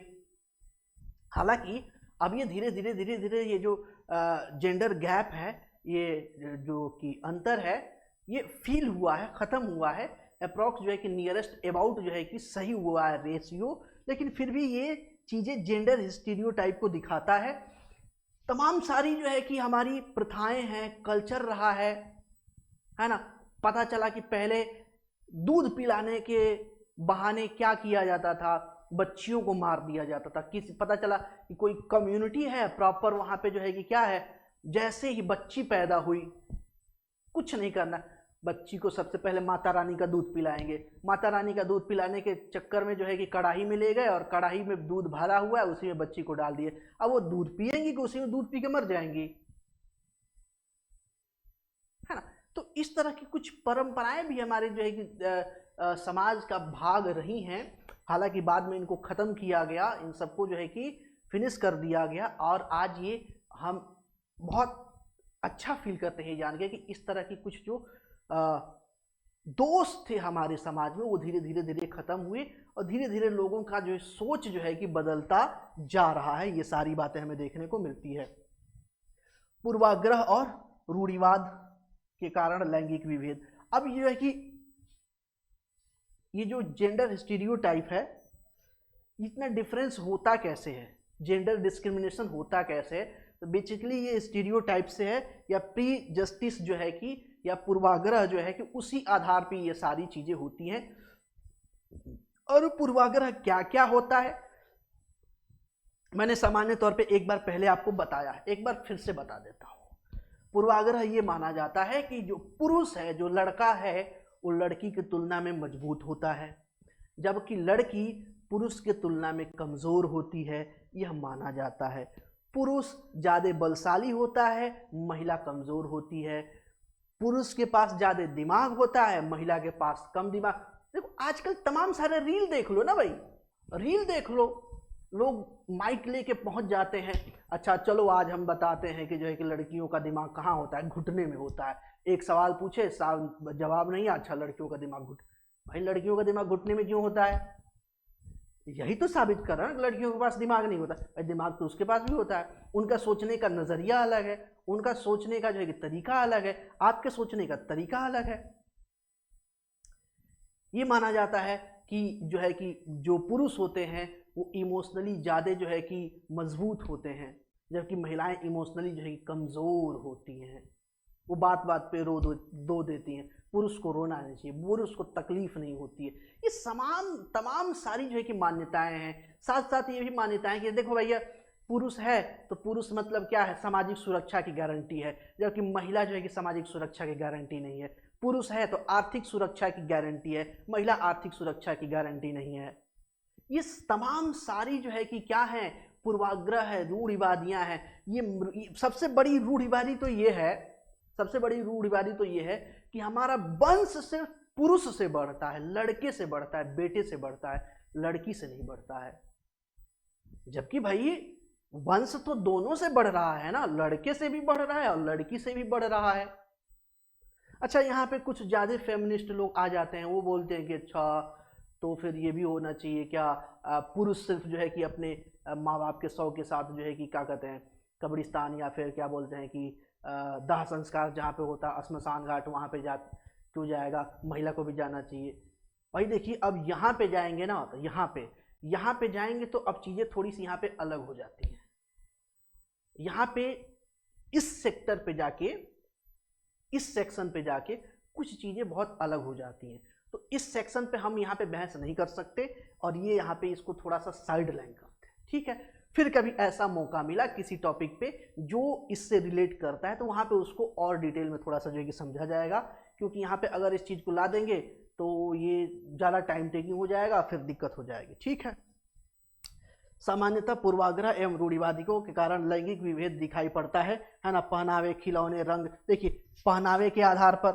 Speaker 1: हालांकि अब ये धीरे धीरे ये जो जेंडर गैप है, ये जो कि अंतर है, ये फील हुआ है, खत्म हुआ है। अप्रॉक्स जो है कि नियरेस्ट अबाउट जो है कि सही हुआ है रेशियो, लेकिन फिर भी ये चीजें जेंडर स्टीरियोटाइप को दिखाता है। तमाम सारी जो है कि हमारी प्रथाएं हैं, कल्चर रहा है ना। पता चला कि पहले दूध पिलाने के बहाने क्या किया जाता था, बच्चियों को मार दिया जाता था। किसी पता चला कि कोई कम्युनिटी है प्रॉपर, वहां पे जो है कि क्या है, जैसे ही बच्ची पैदा हुई कुछ नहीं करना, बच्ची को सबसे पहले माता रानी का दूध पिलाएंगे। माता रानी का दूध पिलाने के चक्कर में जो है कि कढ़ाई में ले गए और कढ़ाई में दूध भरा हुआ है, उसी में बच्ची को डाल दिए। अब वो दूध पिएंगी कि उसी में दूध पी के मर जाएंगी, है ना। तो इस तरह की कुछ परंपराएं भी हमारे जो है कि समाज का भाग रही हैं। हालांकि बाद में इनको खत्म किया गया, इन सबको जो है कि फिनिश कर दिया गया, और आज ये हम बहुत अच्छा फील करते हैं जान के कि इस तरह की कुछ जो दोस्त थे हमारे समाज में वो धीरे धीरे खत्म हुए, और धीरे धीरे लोगों का जो सोच जो है कि बदलता जा रहा है। ये सारी बातें हमें देखने को मिलती है। पूर्वाग्रह और रूढ़िवाद के कारण लैंगिक विभेद। अब ये है कि ये जो जेंडर स्टीरियोटाइप है, इतना डिफरेंस होता कैसे है, जेंडर डिस्क्रिमिनेशन होता कैसे है। तो बेसिकली ये स्टीरियोटाइप से है, या प्री जस्टिस जो है कि, या पूर्वाग्रह जो है कि उसी आधार पे ये सारी चीजें होती हैं। और पूर्वाग्रह क्या क्या होता है मैंने सामान्य तौर पे एक बार पहले आपको बताया है, एक बार फिर से बता देता हूं। पूर्वाग्रह ये माना जाता है कि जो पुरुष है, जो लड़का है, वो लड़की की तुलना में मजबूत होता है, जबकि लड़की पुरुष के तुलना में कमजोर होती है, यह माना जाता है। पुरुष ज्यादा बलशाली होता है, महिला कमजोर होती है। पुरुष के पास ज्यादा दिमाग होता है, महिला के पास कम दिमाग। देखो आजकल तमाम सारे रील देख लो ना भाई, रील देख लो, लोग माइक लेके पहुंच जाते हैं। अच्छा चलो आज हम बताते हैं कि जो है कि लड़कियों का दिमाग कहाँ होता है, घुटने में होता है। एक सवाल पूछे, जवाब नहीं, अच्छा लड़कियों का दिमाग भाई लड़कियों का दिमाग घुटने में क्यों होता है? यही तो साबित कर रहा है ना, लड़कियों के पास दिमाग नहीं होता। भाई दिमाग तो उसके पास भी होता है, उनका सोचने का नजरिया अलग है, उनका सोचने का जो है कि तरीका अलग है, आपके सोचने का तरीका अलग है। ये माना जाता है कि जो है कि जो पुरुष होते हैं वो इमोशनली ज़्यादा जो है कि मजबूत होते हैं, जबकि महिलाएं इमोशनली जो है कि कमज़ोर होती हैं, वो बात बात पे दो देती हैं। पुरुष को रोना नहीं चाहिए, पुरुष को तकलीफ नहीं होती है। ये तमाम सारी जो है कि मान्यताएं हैं। साथ साथ ये भी मान्यताएं कि देखो भैया पुरुष है तो पुरुष मतलब क्या है, सामाजिक सुरक्षा की गारंटी है, जबकि महिला जो है कि सामाजिक सुरक्षा की गारंटी नहीं है। पुरुष है तो आर्थिक सुरक्षा की गारंटी है, महिला आर्थिक सुरक्षा की गारंटी नहीं है। ये तमाम सारी जो है कि क्या है, पूर्वाग्रह है, रूढ़िवादियां हैं। ये सबसे बड़ी रूढ़िवादी तो ये है, सबसे बड़ी रूढ़िवादी तो ये है कि हमारा वंश सिर्फ पुरुष से बढ़ता है, लड़के से बढ़ता है, बेटे से बढ़ता है, लड़की से नहीं बढ़ता है। जबकि भाई वंश तो दोनों से बढ़ रहा है ना, लड़के से भी बढ़ रहा है और लड़की से भी बढ़ रहा है। अच्छा यहाँ पे कुछ ज्यादा फेमिनिस्ट लोग आ जाते हैं, वो बोलते हैं कि अच्छा तो फिर ये भी होना चाहिए क्या, पुरुष सिर्फ जो है कि अपने माँ बाप के शव के साथ जो है कि क्या कहते हैं कब्रिस्तान, या फिर क्या बोलते हैं कि दाह संस्कार जहाँ पे होता है श्मशान घाट, वहाँ पे क्यों जाएगा, महिला को भी जाना चाहिए। भाई देखिए अब यहाँ पे जाएंगे ना, तो यहाँ पे जाएंगे तो अब चीजें थोड़ी सी यहाँ पे अलग हो जाती हैं। यहाँ पे इस सेक्टर पे जाके, इस सेक्शन पे जाके कुछ चीजें बहुत अलग हो जाती हैं। तो इस सेक्शन पे हम यहाँ पे बहस नहीं कर सकते, और ये यहाँ पे इसको थोड़ा सा साइड लाइन करते हैं, ठीक है। फिर कभी ऐसा मौका मिला किसी टॉपिक पे जो इससे रिलेट करता है तो वहाँ पे उसको और डिटेल में थोड़ा सा जो है कि समझा जाएगा, क्योंकि यहाँ पे अगर इस चीज़ को ला देंगे तो ये ज़्यादा टाइम टेकिंग हो जाएगा, फिर दिक्कत हो जाएगी। ठीक है। सामान्यतः पूर्वाग्रह एवं रूढ़िवादियों के कारण लैंगिक विभेद दिखाई पड़ता है ना। पहनावे, खिलौने, रंग, देखिए पहनावे के आधार पर,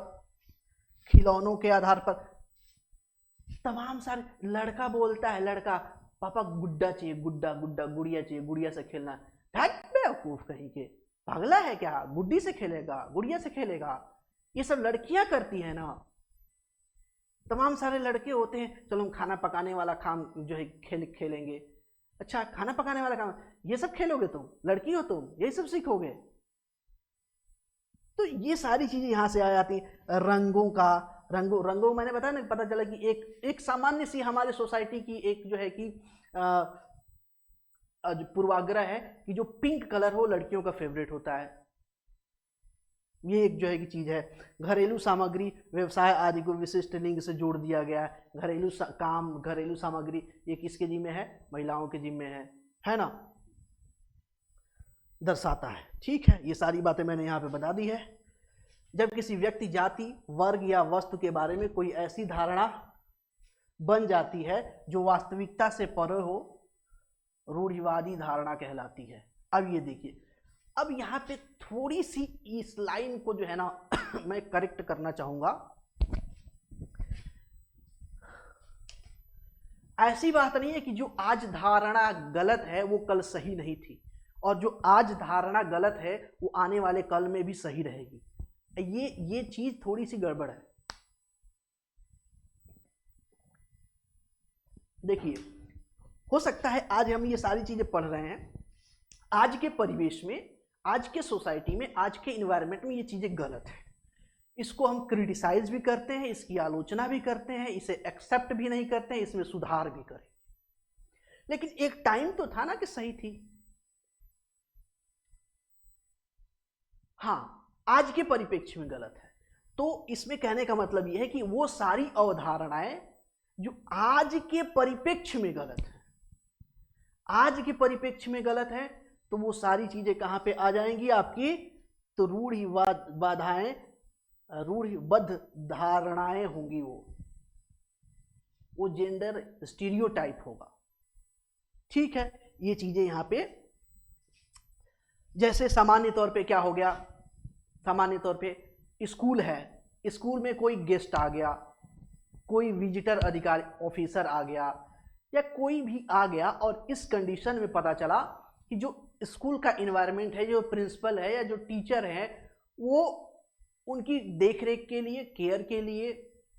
Speaker 1: खिलौनों के आधार पर तमाम सारे, लड़का बोलता है, लड़का पापा गुड्डा चाहिए, गुड्डा गुड्डा, गुड़िया चाहिए, गुड़िया से खेलना। बेवकूफ कहीं के, पागला है क्या? गुड्डी से खेलेगा, गुड़िया से खेलेगा? ये सब लड़कियां करती है ना। तमाम सारे लड़के होते हैं, चलो हम खाना पकाने वाला काम जो है खेलेंगे। अच्छा, खाना पकाने वाला काम, ये सब खेलोगे तुम? लड़की हो तुम, यही सब सीखोगे? तो ये सारी चीजें यहां से आ जाती हैं। रंगों का, रंगों मैंने बताया ना, पता चला कि एक सामान्य सी हमारे सोसाइटी की एक जो है कि पूर्वाग्रह है कि जो पिंक कलर हो लड़कियों का फेवरेट होता है। ये एक जो है कि चीज है। घरेलू सामग्री, व्यवसाय आदि को विशिष्ट लिंग से जोड़ दिया गया है। घरेलू काम, घरेलू सामग्री, ये किसके जिम्मे है? महिलाओं के जिम्मे है ना, दर्शाता है। ठीक है, ये सारी बातें मैंने यहाँ पे बता दी है। जब किसी व्यक्ति, जाति, वर्ग या वस्तु के बारे में कोई ऐसी धारणा बन जाती है जो वास्तविकता से परे हो, रूढ़िवादी धारणा कहलाती है। अब ये देखिए, अब यहाँ पे थोड़ी सी इस लाइन को जो है ना मैं करेक्ट करना चाहूंगा। ऐसी बात नहीं है कि जो आज धारणा गलत है वो कल सही नहीं थी, और जो आज धारणा गलत है वो आने वाले कल में भी सही रहेगी। ये चीज थोड़ी सी गड़बड़ है। देखिए, हो सकता है आज हम ये सारी चीजें पढ़ रहे हैं, आज के परिवेश में, आज के सोसाइटी में, आज के इन्वायरमेंट में ये चीजें गलत है। इसको हम क्रिटिसाइज भी करते हैं, इसकी आलोचना भी करते हैं, इसे एक्सेप्ट भी नहीं करते हैं, इसमें सुधार भी करें। लेकिन एक टाइम तो था ना कि सही थी। हाँ, आज के परिप्रेक्ष्य में गलत है। तो इसमें कहने का मतलब यह है कि वो सारी अवधारणाएं जो आज के परिप्रेक्ष्य में गलत है, आज के परिप्रेक्ष्य में गलत है, तो वो सारी चीजें कहां पे आ जाएंगी आपकी? तो बाधाएं, रूढ़िबद्ध धारणाएं होंगी। वो जेंडर स्टीरियोटाइप होगा। ठीक है, ये चीजें यहां पे, जैसे सामान्य तौर पे क्या हो गया? सामान्य तौर पे स्कूल है, स्कूल में कोई गेस्ट आ गया, कोई विजिटर अधिकारी ऑफिसर आ गया, या कोई भी आ गया, और इस कंडीशन में पता चला कि जो स्कूल का इन्वायरमेंट है, जो प्रिंसिपल है या जो टीचर है, वो उनकी देखरेख के लिए, केयर के लिए,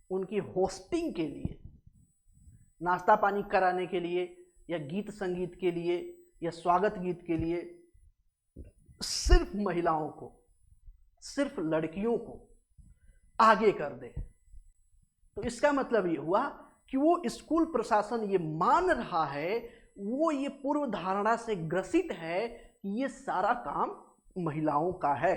Speaker 1: उनकी होस्टिंग के लिए, नाश्ता पानी कराने के लिए, या गीत संगीत के लिए, या स्वागत गीत के लिए सिर्फ महिलाओं को, सिर्फ लड़कियों को आगे कर दे। तो इसका मतलब ये हुआ कि वो स्कूल प्रशासन ये मान रहा है, वो ये पूर्व धारणा से ग्रसित है कि ये सारा काम महिलाओं का है,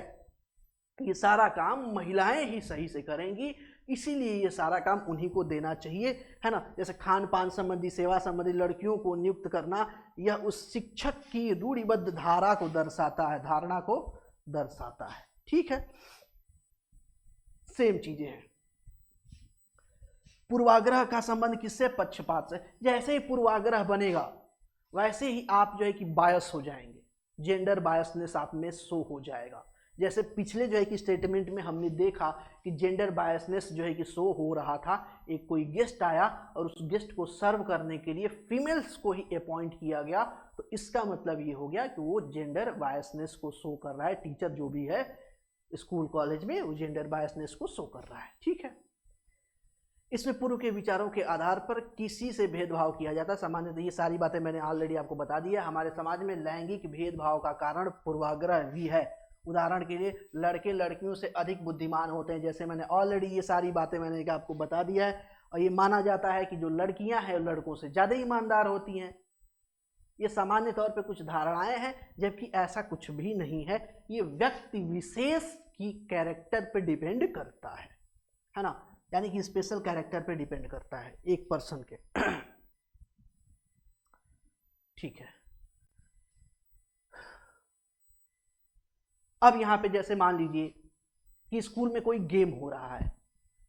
Speaker 1: ये सारा काम महिलाएं ही सही से करेंगी, इसीलिए ये सारा काम उन्हीं को देना चाहिए, है ना। जैसे खान पान संबंधी, सेवा संबंधी लड़कियों को नियुक्त करना, यह उस शिक्षक की रूढ़िबद्ध धारा को दर्शाता है, धारणा को दर्शाता है। ठीक है, सेम चीजें हैं। पूर्वाग्रह का संबंध किससे? पक्षपात से। जैसे ही पूर्वाग्रह बनेगा वैसे ही आप जो है कि बायस हो जाएंगे, जेंडर बायसनेस आप में शो हो जाएगा। जैसे पिछले जो है कि स्टेटमेंट में हमने देखा कि जेंडर बायसनेस जो है कि शो हो रहा था। एक कोई गेस्ट आया और उस गेस्ट को सर्व करने के लिए फीमेल्स को ही अपॉइंट किया गया, तो इसका मतलब ये हो गया कि वो जेंडर बायसनेस को शो कर रहा है। टीचर जो भी है स्कूल कॉलेज में, वो जेंडर बायसनेस को शो कर रहा है। ठीक है, इसमें पूर्व के विचारों के आधार पर किसी से भेदभाव किया जाता है। सामान्यतः ये सारी बातें मैंने ऑलरेडी आपको बता दी है। हमारे समाज में लैंगिक भेदभाव का कारण पूर्वाग्रह भी है। उदाहरण के लिए, लड़के लड़कियों से अधिक बुद्धिमान होते हैं। जैसे मैंने ऑलरेडी ये सारी बातें मैंने आपको बता दिया है। और ये माना जाता है कि जो लड़कियां हैं लड़कों से ज़्यादा ईमानदार होती हैं। ये सामान्य तौर पे कुछ धारणाएं हैं, जबकि ऐसा कुछ भी नहीं है। ये व्यक्ति विशेष की कैरेक्टर पे डिपेंड करता है ना, यानी कि स्पेशल कैरेक्टर पे डिपेंड करता है एक पर्सन के। ठीक है, अब यहाँ पे जैसे मान लीजिए कि स्कूल में कोई गेम हो रहा है,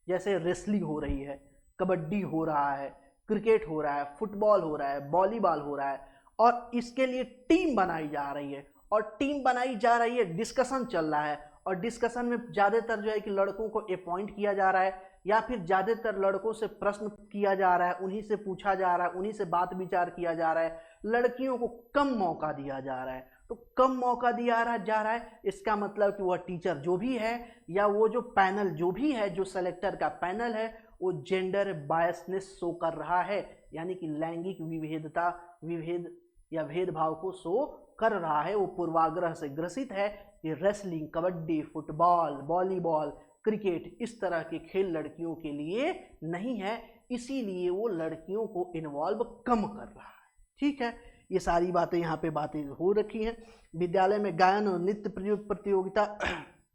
Speaker 1: जैसे रेसलिंग हो रही है, कबड्डी हो रहा है, क्रिकेट हो रहा है, फुटबॉल हो रहा है, वॉलीबॉल हो रहा है, और इसके लिए टीम बनाई जा रही है, और टीम बनाई जा रही है, डिस्कशन चल रहा है, और डिस्कशन में ज़्यादातर जो है कि लड़कों को अपॉइंट किया जा रहा है, या फिर ज़्यादातर लड़कों से प्रश्न किया जा रहा है, उन्हीं से पूछा जा रहा है, उन्हीं से बात विचार किया जा रहा है, लड़कियों को कम मौका दिया जा रहा है। तो कम मौका दिया जा रहा है, इसका मतलब कि वह टीचर जो भी है या वो जो पैनल जो भी है, जो सेलेक्टर का पैनल है, वो जेंडर बायसनेस शो कर रहा है, यानी कि लैंगिक विभेदता, विभेद या भेदभाव को शो कर रहा है। वो पूर्वाग्रह से ग्रसित है कि wrestling, kabaddi, football, volleyball, cricket इस तरह के खेल लड़कियों के लिए नहीं है, इसीलिए वो लड़कियों को इन्वॉल्व कम कर रहा है। ठीक है, ये सारी बातें यहाँ पे बातें हो रखी हैं। विद्यालय में गायन और नृत्य प्रतियोगिता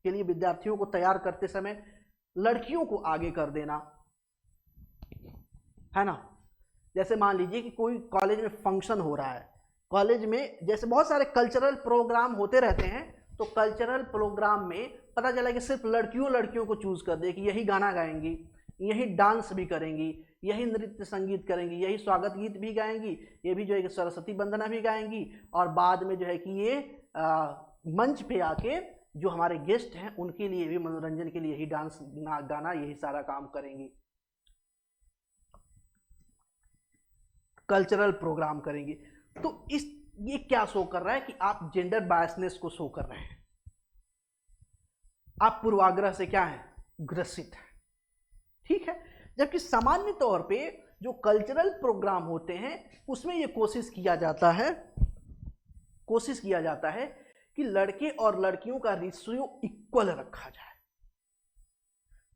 Speaker 1: के लिए विद्यार्थियों को तैयार करते समय लड़कियों को आगे कर देना, है ना। जैसे मान लीजिए कि कोई कॉलेज में फंक्शन हो रहा है, कॉलेज में जैसे बहुत सारे कल्चरल प्रोग्राम होते रहते हैं, तो कल्चरल प्रोग्राम में पता चला कि सिर्फ लड़कियों को चूज कर दे कि यही गाना गाएंगी, यही डांस भी करेंगी, यही नृत्य संगीत करेंगी, यही स्वागत गीत भी गाएंगी, ये भी जो है कि सरस्वती वंदना भी गाएंगी, और बाद में जो है कि ये मंच पे आके जो हमारे गेस्ट हैं उनके लिए भी मनोरंजन के लिए यही डांस गाना यही सारा काम करेंगी, कल्चरल प्रोग्राम करेंगी। तो ये क्या शो कर रहा है कि आप जेंडर बायसनेस को शो कर रहे हैं, आप पूर्वाग्रह से क्या है, ग्रसित है। ठीक है, जबकि सामान्य तौर पे जो कल्चरल प्रोग्राम होते हैं उसमें ये कोशिश किया जाता है कि लड़के और लड़कियों का रेशियो इक्वल रखा जाए,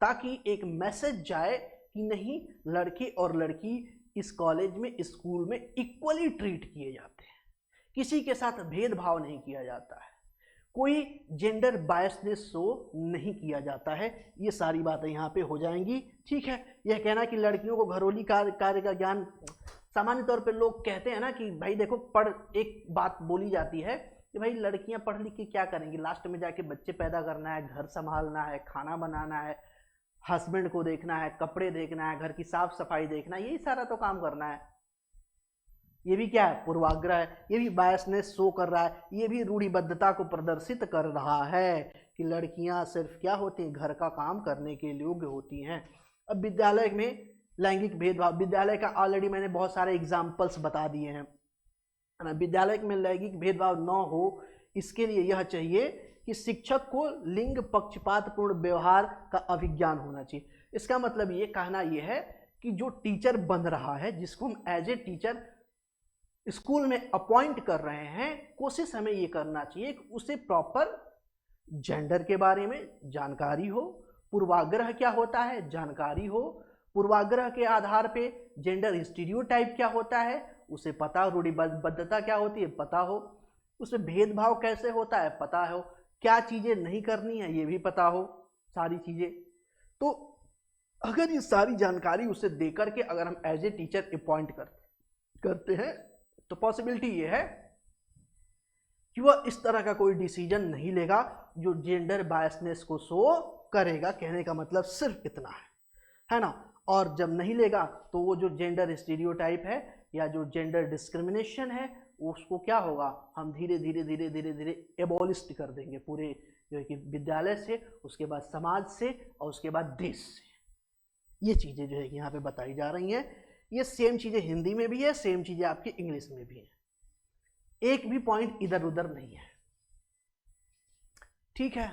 Speaker 1: ताकि एक मैसेज जाए कि नहीं, लड़के और लड़की इस कॉलेज में, इस स्कूल में इक्वली ट्रीट किए जाते हैं, किसी के साथ भेदभाव नहीं किया जाता है, कोई जेंडर बायसनेस शो नहीं किया जाता है। ये सारी बातें यहाँ पे हो जाएंगी। ठीक है, यह कहना कि लड़कियों को घरेलू कार्य का ज्ञान, सामान्य तौर पे लोग कहते हैं ना कि भाई देखो, एक बात बोली जाती है कि भाई लड़कियां पढ़ लिख के क्या करेंगी, लास्ट में जाके बच्चे पैदा करना है, घर संभालना है, खाना बनाना है, हस्बैंड को देखना है, कपड़े देखना है, घर की साफ सफाई देखना है, यही सारा तो काम करना है। ये भी क्या है, पूर्वाग्रह है, ये भी बायसनेस शो कर रहा है, ये भी रूढ़िबद्धता को प्रदर्शित कर रहा है कि लड़कियां सिर्फ क्या होती हैं, घर का काम करने के योग्य होती हैं। अब विद्यालय में लैंगिक भेदभाव, विद्यालय का ऑलरेडी मैंने बहुत सारे एग्जाम्पल्स बता दिए हैं। विद्यालय में लैंगिक भेदभाव न हो, इसके लिए यह चाहिए कि शिक्षक को लिंग पक्षपातपूर्ण व्यवहार का अभिज्ञान होना चाहिए। इसका मतलब ये कहना यह है कि जो टीचर बन रहा है, जिसको हम एज ए टीचर स्कूल में अपॉइंट कर रहे हैं, कोशिश हमें ये करना चाहिए कि उसे प्रॉपर जेंडर के बारे में जानकारी हो, पूर्वाग्रह क्या होता है जानकारी हो, पूर्वाग्रह के आधार पे जेंडर स्टीरियोटाइप क्या होता है उसे पता हो, रूढ़िबद्धता क्या होती है पता हो, उसमें भेदभाव कैसे होता है पता हो, क्या चीज़ें नहीं करनी है ये भी पता हो, सारी चीज़ें। तो अगर ये सारी जानकारी उसे दे करके अगर हम एज ए टीचर अपॉइंट करते हैं तो पॉसिबिलिटी ये है कि वह इस तरह का कोई डिसीजन नहीं लेगा जो जेंडर बायसनेस को शो करेगा। कहने का मतलब सिर्फ इतना है ना। और जब नहीं लेगा तो वो जो जेंडर स्टीरियोटाइप है या जो जेंडर डिस्क्रिमिनेशन है उसको क्या होगा, हम धीरे धीरे धीरे धीरे धीरे एबॉलिस्ट कर देंगे पूरे जो है कि विद्यालय से, उसके बाद समाज से और उसके बाद देश से। ये चीज़ें जो है कि यहाँ पे बताई जा रही हैं। ये सेम चीज़ें हिंदी में भी है, सेम चीज़ें आपकी इंग्लिश में भी है, एक भी पॉइंट इधर उधर नहीं है। ठीक है,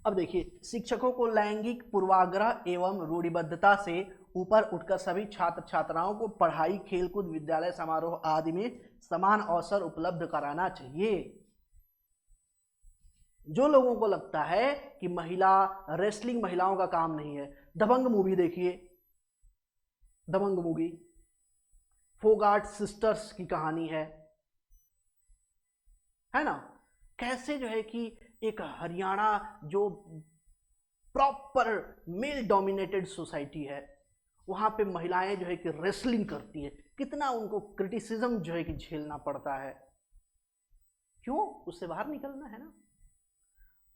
Speaker 1: अब देखिए, शिक्षकों को लैंगिक पूर्वाग्रह एवं रूढ़िबद्धता से ऊपर उठकर सभी छात्र छात्राओं को पढ़ाई, खेलकूद, विद्यालय समारोह आदि में समान अवसर उपलब्ध कराना चाहिए। जो लोगों को लगता है कि रेसलिंग महिलाओं का काम नहीं है, दबंग मूवी देखिए, दबंग मूवी फोगाट सिस्टर्स की कहानी है ना। कैसे जो है कि एक हरियाणा जो प्रॉपर मेल डोमिनेटेड सोसाइटी है, वहां पे महिलाएं जो है कि रेसलिंग करती है, कितना उनको क्रिटिसिज्म जो है कि झेलना पड़ता है। क्यों? उससे बाहर निकलना है ना।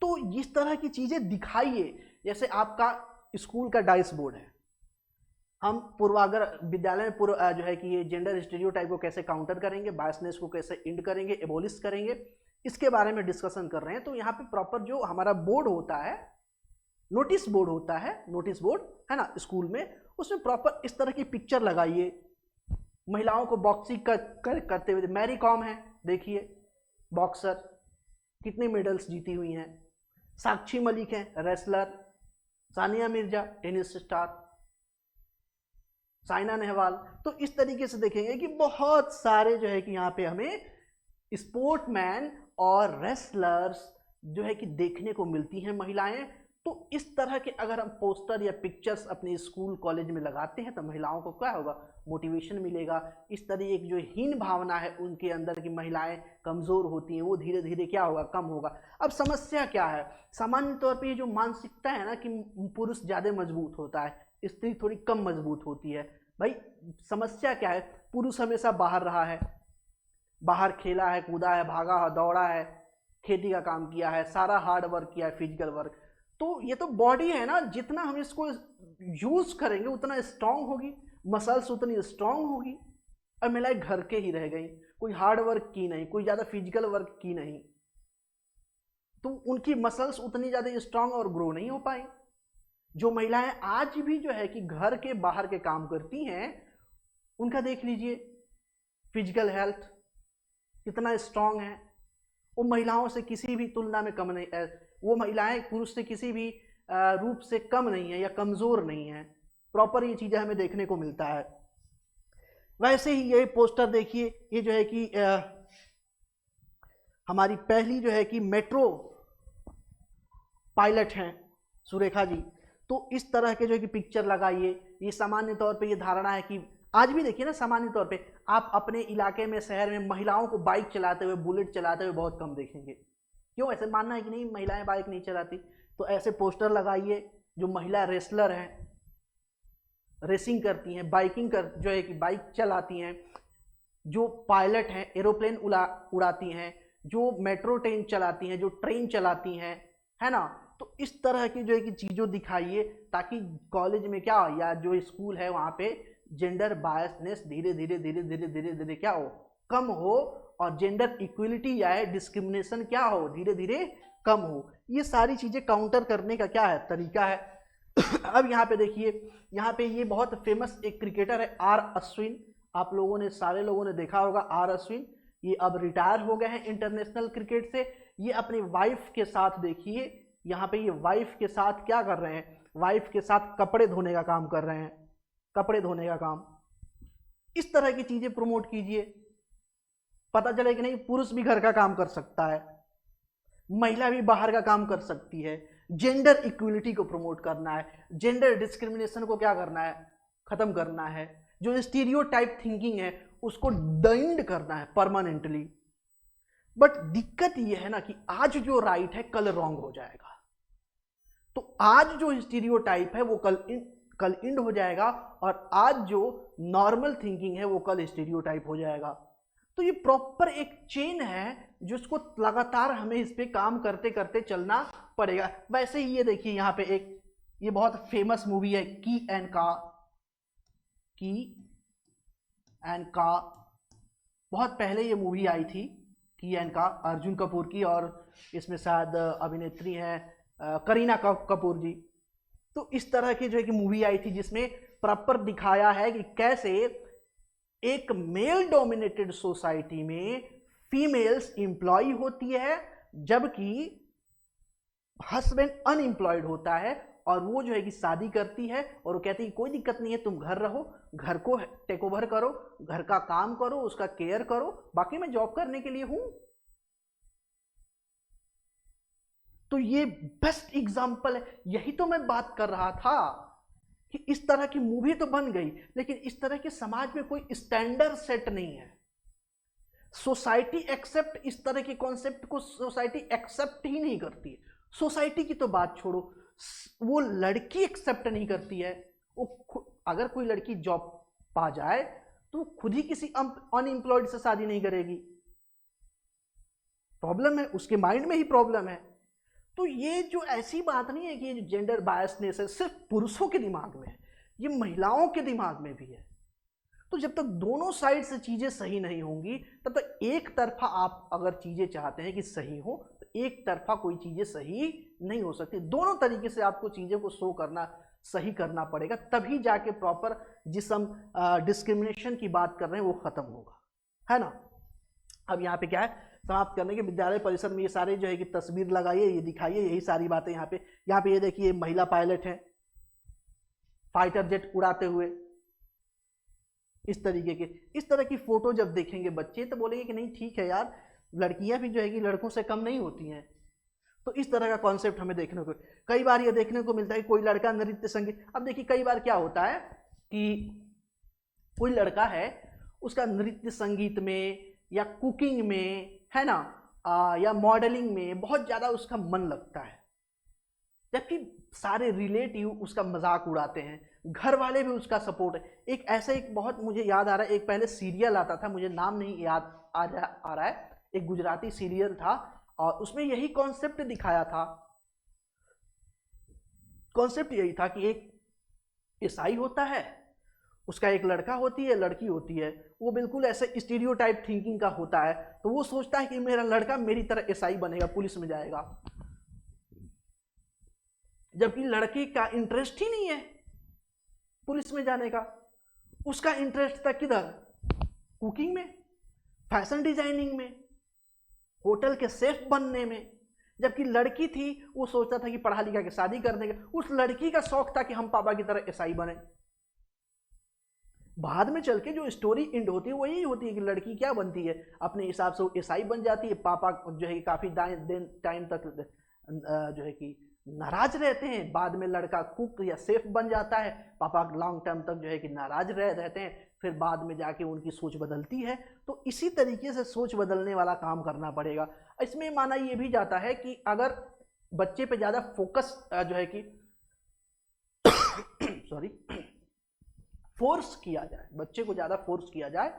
Speaker 1: तो इस तरह की चीजें दिखाइए। जैसे आपका स्कूल का डाइस बोर्ड है, हम पूर्वाग्र विद्यालय में जो है कि ये जेंडर स्टीरियोटाइप को कैसे काउंटर करेंगे, बायसनेस को कैसे इंड करेंगे, एबोलिश करेंगे, इसके बारे में डिस्कशन कर रहे हैं। तो यहाँ पे प्रॉपर जो हमारा बोर्ड होता है, नोटिस बोर्ड होता है, नोटिस बोर्ड है ना स्कूल में, उसमें प्रॉपर इस तरह की पिक्चर लगाइए। महिलाओं को बॉक्सिंग करते हुए, मैरी कॉम है देखिए, बॉक्सर, कितनी मेडल्स जीती हुई हैं। साक्षी मलिक है wrestler, Sania Mirza tennis star, Saina Nehwal. तो इस तरीके से देखेंगे कि बहुत सारे जो है कि यहाँ पे हमें स्पोर्टमैन और रेसलर्स जो है कि देखने को मिलती हैं महिलाएं। तो इस तरह के अगर हम पोस्टर या पिक्चर्स अपने स्कूल कॉलेज में लगाते हैं तो महिलाओं को क्या होगा, मोटिवेशन मिलेगा। इस तरह एक जो हीन भावना है उनके अंदर की महिलाएं कमज़ोर होती हैं, वो धीरे धीरे क्या होगा, कम होगा। अब समस्या क्या है, सामान्य तौर पे ये जो मानसिकता है ना कि पुरुष ज़्यादा मजबूत होता है, स्त्री थोड़ी कम मजबूत होती है। भाई समस्या क्या है, पुरुष हमेशा बाहर रहा है, बाहर खेला है, कूदा है, भागा है, दौड़ा है, खेती का काम किया है, सारा हार्ड वर्क किया है, फिजिकल वर्क। तो ये तो बॉडी है ना, जितना हम इसको यूज करेंगे उतना स्ट्रांग होगी, मसल्स उतनी स्ट्रांग होगी। और महिलाएं घर के ही रह गई, कोई हार्ड वर्क की नहीं, कोई ज़्यादा फिजिकल वर्क की नहीं, तो उनकी मसल्स उतनी ज़्यादा स्ट्रांग और ग्रो नहीं हो पाई। जो महिलाएं आज भी जो है कि घर के बाहर के काम करती हैं, उनका देख लीजिए फिजिकल हेल्थ कितना स्ट्रांग है, वो महिलाओं से किसी भी तुलना में कम नहीं, वो महिलाएं पुरुष से किसी भी रूप से कम नहीं है या कमज़ोर नहीं है। प्रॉपर ये चीज़ें हमें देखने को मिलता है। वैसे ही ये पोस्टर देखिए, ये जो है कि हमारी पहली जो है कि मेट्रो पायलट हैं सुरेखा जी। तो इस तरह के जो है कि पिक्चर लगाइए। ये सामान्य तौर पे ये धारणा है कि आज भी देखिए ना, सामान्य तौर पे आप अपने इलाके में, शहर में महिलाओं को बाइक चलाते हुए, बुलेट चलाते हुए बहुत कम देखेंगे। क्यों? ऐसे मानना है कि नहीं महिलाएं बाइक नहीं चलाती, तो ऐसे पोस्टर लगाइए। जो महिला रेसलर हैं, रेसिंग करती हैं, बाइकिंग जो है कि बाइक चलाती हैं, जो पायलट हैं, एरोप्लेन उड़ाती हैं, जो मेट्रो ट्रेन चलाती हैं, जो ट्रेन चलाती हैं, है ना। तो इस तरह की जो है कि चीज़ों दिखाइए, ताकि कॉलेज में क्या हो या जो स्कूल है वहाँ पे जेंडर बायसनेस धीरे धीरे धीरे धीरे धीरे धीरे क्या हो, कम हो, और जेंडर इक्वलिटी या डिस्क्रिमिनेशन क्या हो, धीरे धीरे कम हो। ये सारी चीज़ें काउंटर करने का क्या है, तरीका है। अब यहाँ पे देखिए, यहाँ पे ये बहुत फेमस एक क्रिकेटर है आर अश्विन, आप लोगों ने, सारे लोगों ने देखा होगा आर अश्विन। ये अब रिटायर हो गए हैं इंटरनेशनल क्रिकेट से। ये अपनी वाइफ के साथ देखिए, यहाँ पे ये वाइफ के साथ क्या कर रहे हैं, वाइफ के साथ कपड़े धोने का काम कर रहे हैं, कपड़े धोने का काम। इस तरह की चीजें प्रमोट कीजिए, पता चले कि नहीं पुरुष भी घर का काम कर सकता है, महिला भी बाहर का काम कर सकती है। जेंडर इक्वलिटी को प्रमोट करना है, जेंडर डिस्क्रिमिनेशन को क्या करना है, खत्म करना है। जो स्टीरियोटाइप थिंकिंग है उसको दंड करना है परमानेंटली। बट दिक्कत यह है ना कि आज जो राइट है कल रॉन्ग हो जाएगा। तो आज जो स्टीरियोटाइप है वो कल इंड हो जाएगा, और आज जो नॉर्मल थिंकिंग है वो कल स्टीरियोटाइप हो जाएगा। तो ये प्रॉपर एक चेन है जिसको लगातार हमें इस पे काम करते करते चलना पड़ेगा। वैसे ही ये देखिए, यहाँ पे एक ये बहुत फेमस मूवी है की एंड का, बहुत पहले ये मूवी आई थी की एंड का, अर्जुन कपूर की, और इसमें शायद अभिनेत्री हैं करीना कपूर जी। तो इस तरह की जो है कि मूवी आई थी जिसमें प्रॉपर दिखाया है कि कैसे एक मेल डोमिनेटेड सोसाइटी में फीमेल्स एम्प्लॉय होती है, जबकि हस्बैंड अनएम्प्लॉयड होता है, और वो जो है कि शादी करती है और वो कहती है कोई दिक्कत नहीं है, तुम घर रहो, घर को टेक ओवर करो, घर का काम करो, उसका केयर करो, बाकी मैं जॉब करने के लिए हूं। तो ये बेस्ट एग्जांपल है। यही तो मैं बात कर रहा था कि इस तरह की मूवी तो बन गई, लेकिन इस तरह के समाज में कोई स्टैंडर्ड सेट नहीं है। सोसाइटी एक्सेप्ट, इस तरह के कॉन्सेप्ट को सोसाइटी एक्सेप्ट ही नहीं करती। सोसाइटी की तो बात छोड़ो, वो लड़की एक्सेप्ट नहीं करती है। वो अगर कोई लड़की जॉब पा जाए तो खुद ही किसी अनएम्प्लॉयड से शादी नहीं करेगी। प्रॉब्लम है, उसके माइंड में ही प्रॉब्लम है। तो ये जो ऐसी बात नहीं है कि ये जो जेंडर बायसनेस है सिर्फ पुरुषों के दिमाग में है, ये महिलाओं के दिमाग में भी है। तो जब तक दोनों साइड से चीज़ें सही नहीं होंगी तब तक एक तरफा आप अगर चीज़ें चाहते हैं कि सही हो तो एक तरफा कोई चीज़ें सही नहीं हो सकती। दोनों तरीके से आपको चीज़ों को शो करना, सही करना पड़ेगा, तभी जाके प्रॉपर जिस हम डिस्क्रिमिनेशन की बात कर रहे हैं वो ख़त्म होगा, है ना। अब यहाँ पे क्या है, समाप्त करने के विद्यालय परिसर में ये सारे जो है कि तस्वीर लगाइए, ये दिखाइए, यही सारी बातें यहाँ पे ये देखिए महिला पायलट हैं फाइटर जेट उड़ाते हुए, इस तरह की फोटो जब देखेंगे बच्चे तो बोलेंगे कि नहीं ठीक है यार, लड़कियां भी जो है कि लड़कों से कम नहीं होती हैं। तो इस तरह का कॉन्सेप्ट हमें देखने को कई बार ये देखने को मिलता है कि कोई लड़का नृत्य संगीत, अब देखिए कई बार क्या होता है कि कोई लड़का है उसका नृत्य संगीत में या कुकिंग में, है ना, या मॉडलिंग में बहुत ज़्यादा उसका मन लगता है, जबकि सारे रिलेटिव उसका मजाक उड़ाते हैं, घर वाले भी उसका सपोर्ट है। एक बहुत मुझे याद आ रहा है, एक पहले सीरियल आता था, मुझे नाम नहीं याद आ रहा है, एक गुजराती सीरियल था और उसमें यही कॉन्सेप्ट दिखाया था। कॉन्सेप्ट यही था कि एक ईसाई होता है, उसका एक लड़का होती है, लड़की होती है, वो बिल्कुल ऐसे स्टीरियोटाइप थिंकिंग का होता है, तो वो सोचता है कि मेरा लड़का मेरी तरह ईसाई बनेगा, पुलिस में जाएगा, जबकि लड़की का इंटरेस्ट ही नहीं है पुलिस में जाने का। उसका इंटरेस्ट था किधर, कुकिंग में, फैशन डिजाइनिंग में, होटल के शेफ बनने में, जबकि लड़की थी वो सोचता था कि पढ़ा लिखा के शादी कर देंगे। उस लड़की का शौक था कि हम पापा की तरह ईसाई बने। बाद में चल के जो स्टोरी एंड होती है वो यही होती है कि लड़की क्या बनती है, अपने हिसाब से वो ईसाई बन जाती है, पापा जो है काफी टाइम तक जो है कि नाराज रहते हैं, बाद में लड़का कुक या शेफ बन जाता है, पापा लॉन्ग टर्म तक जो है कि नाराज रहते हैं, फिर बाद में जाके उनकी सोच बदलती है। तो इसी तरीके से सोच बदलने वाला काम करना पड़ेगा। इसमें माना ये भी जाता है कि अगर बच्चे पे ज़्यादा फोकस जो है कि सॉरी फोर्स किया जाए, बच्चे को ज़्यादा फोर्स किया जाए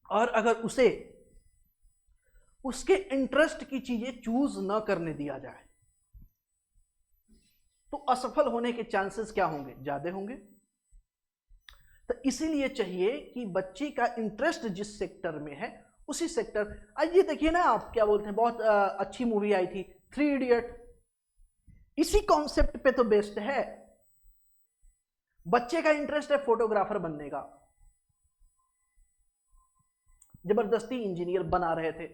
Speaker 1: और अगर उसे उसके इंटरेस्ट की चीजें चूज न करने दिया जाए तो असफल होने के चांसेस क्या होंगे, ज्यादा होंगे। तो इसीलिए चाहिए कि बच्चे का इंटरेस्ट जिस सेक्टर में है उसी सेक्टर, आज ये देखिए ना आप क्या बोलते हैं, बहुत अच्छी मूवी आई थी 3 इडियट, इसी कॉन्सेप्ट पे तो बेस्ड है। बच्चे का इंटरेस्ट है फोटोग्राफर बनने का, जबरदस्ती इंजीनियर बना रहे थे,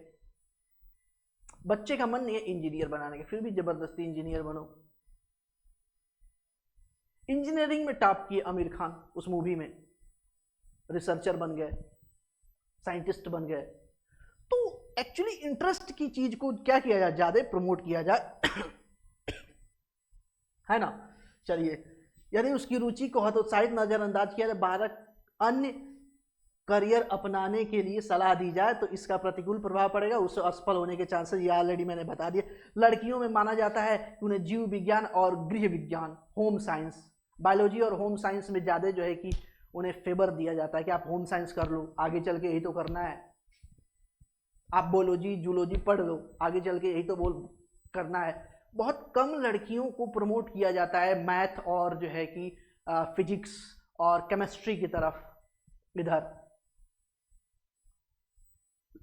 Speaker 1: बच्चे का मन नहीं है इंजीनियर बनाने का, फिर भी जबरदस्ती इंजीनियर बनो। इंजीनियरिंग में टॉप किए आमिर खान, उस मूवी में रिसर्चर बन गए, साइंटिस्ट बन गए। तो एक्चुअली इंटरेस्ट की चीज को क्या किया जाए, ज्यादा प्रमोट किया जाए है ना। चलिए, यदि उसकी रुचि को हतोत्साहित नजरअंदाज किया जाए, 12 अन्य करियर अपनाने के लिए सलाह दी जाए तो इसका प्रतिकूल प्रभाव पड़ेगा, उससे असफल होने के चांसेस ये ऑलरेडी मैंने बता दिए। लड़कियों में माना जाता है कि उन्हें जीव विज्ञान और गृह विज्ञान, होम साइंस, बायोलॉजी और होम साइंस में ज़्यादा जो है कि उन्हें फेवर दिया जाता है कि आप होम साइंस कर लो, आगे चल के यही तो करना है, आप बायोलॉजी जूलॉजी पढ़ लो, आगे चल के यही तो करना है। बहुत कम लड़कियों को प्रमोट किया जाता है मैथ और जो है कि फिजिक्स और केमिस्ट्री की तरफ। इधर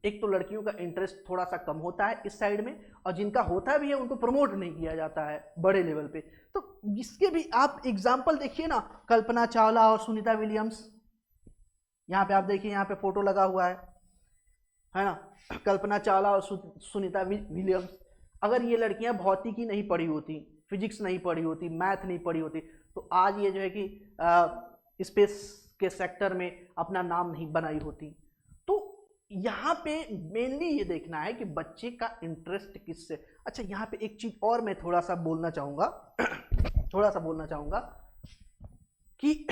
Speaker 1: एक तो लड़कियों का इंटरेस्ट थोड़ा सा कम होता है इस साइड में, और जिनका होता भी है उनको प्रमोट नहीं किया जाता है बड़े लेवल पे। तो इसके भी आप एग्जाम्पल देखिए ना, कल्पना चावला और सुनीता विलियम्स, यहाँ पे आप देखिए, यहाँ पे फोटो लगा हुआ है ना, कल्पना चावला और सुनीता विलियम्स। अगर ये लड़कियां भौतिकी नहीं पढ़ी होती, फिजिक्स नहीं पढ़ी होती, मैथ नहीं पढ़ी होती, तो आज ये जो है कि स्पेस के सेक्टर में अपना नाम नहीं बनाई होती। तो यहाँ पे मेनली ये देखना है कि बच्चे का इंटरेस्ट किससे। अच्छा, यहाँ पे एक चीज और मैं थोड़ा सा बोलना चाहूंगा कि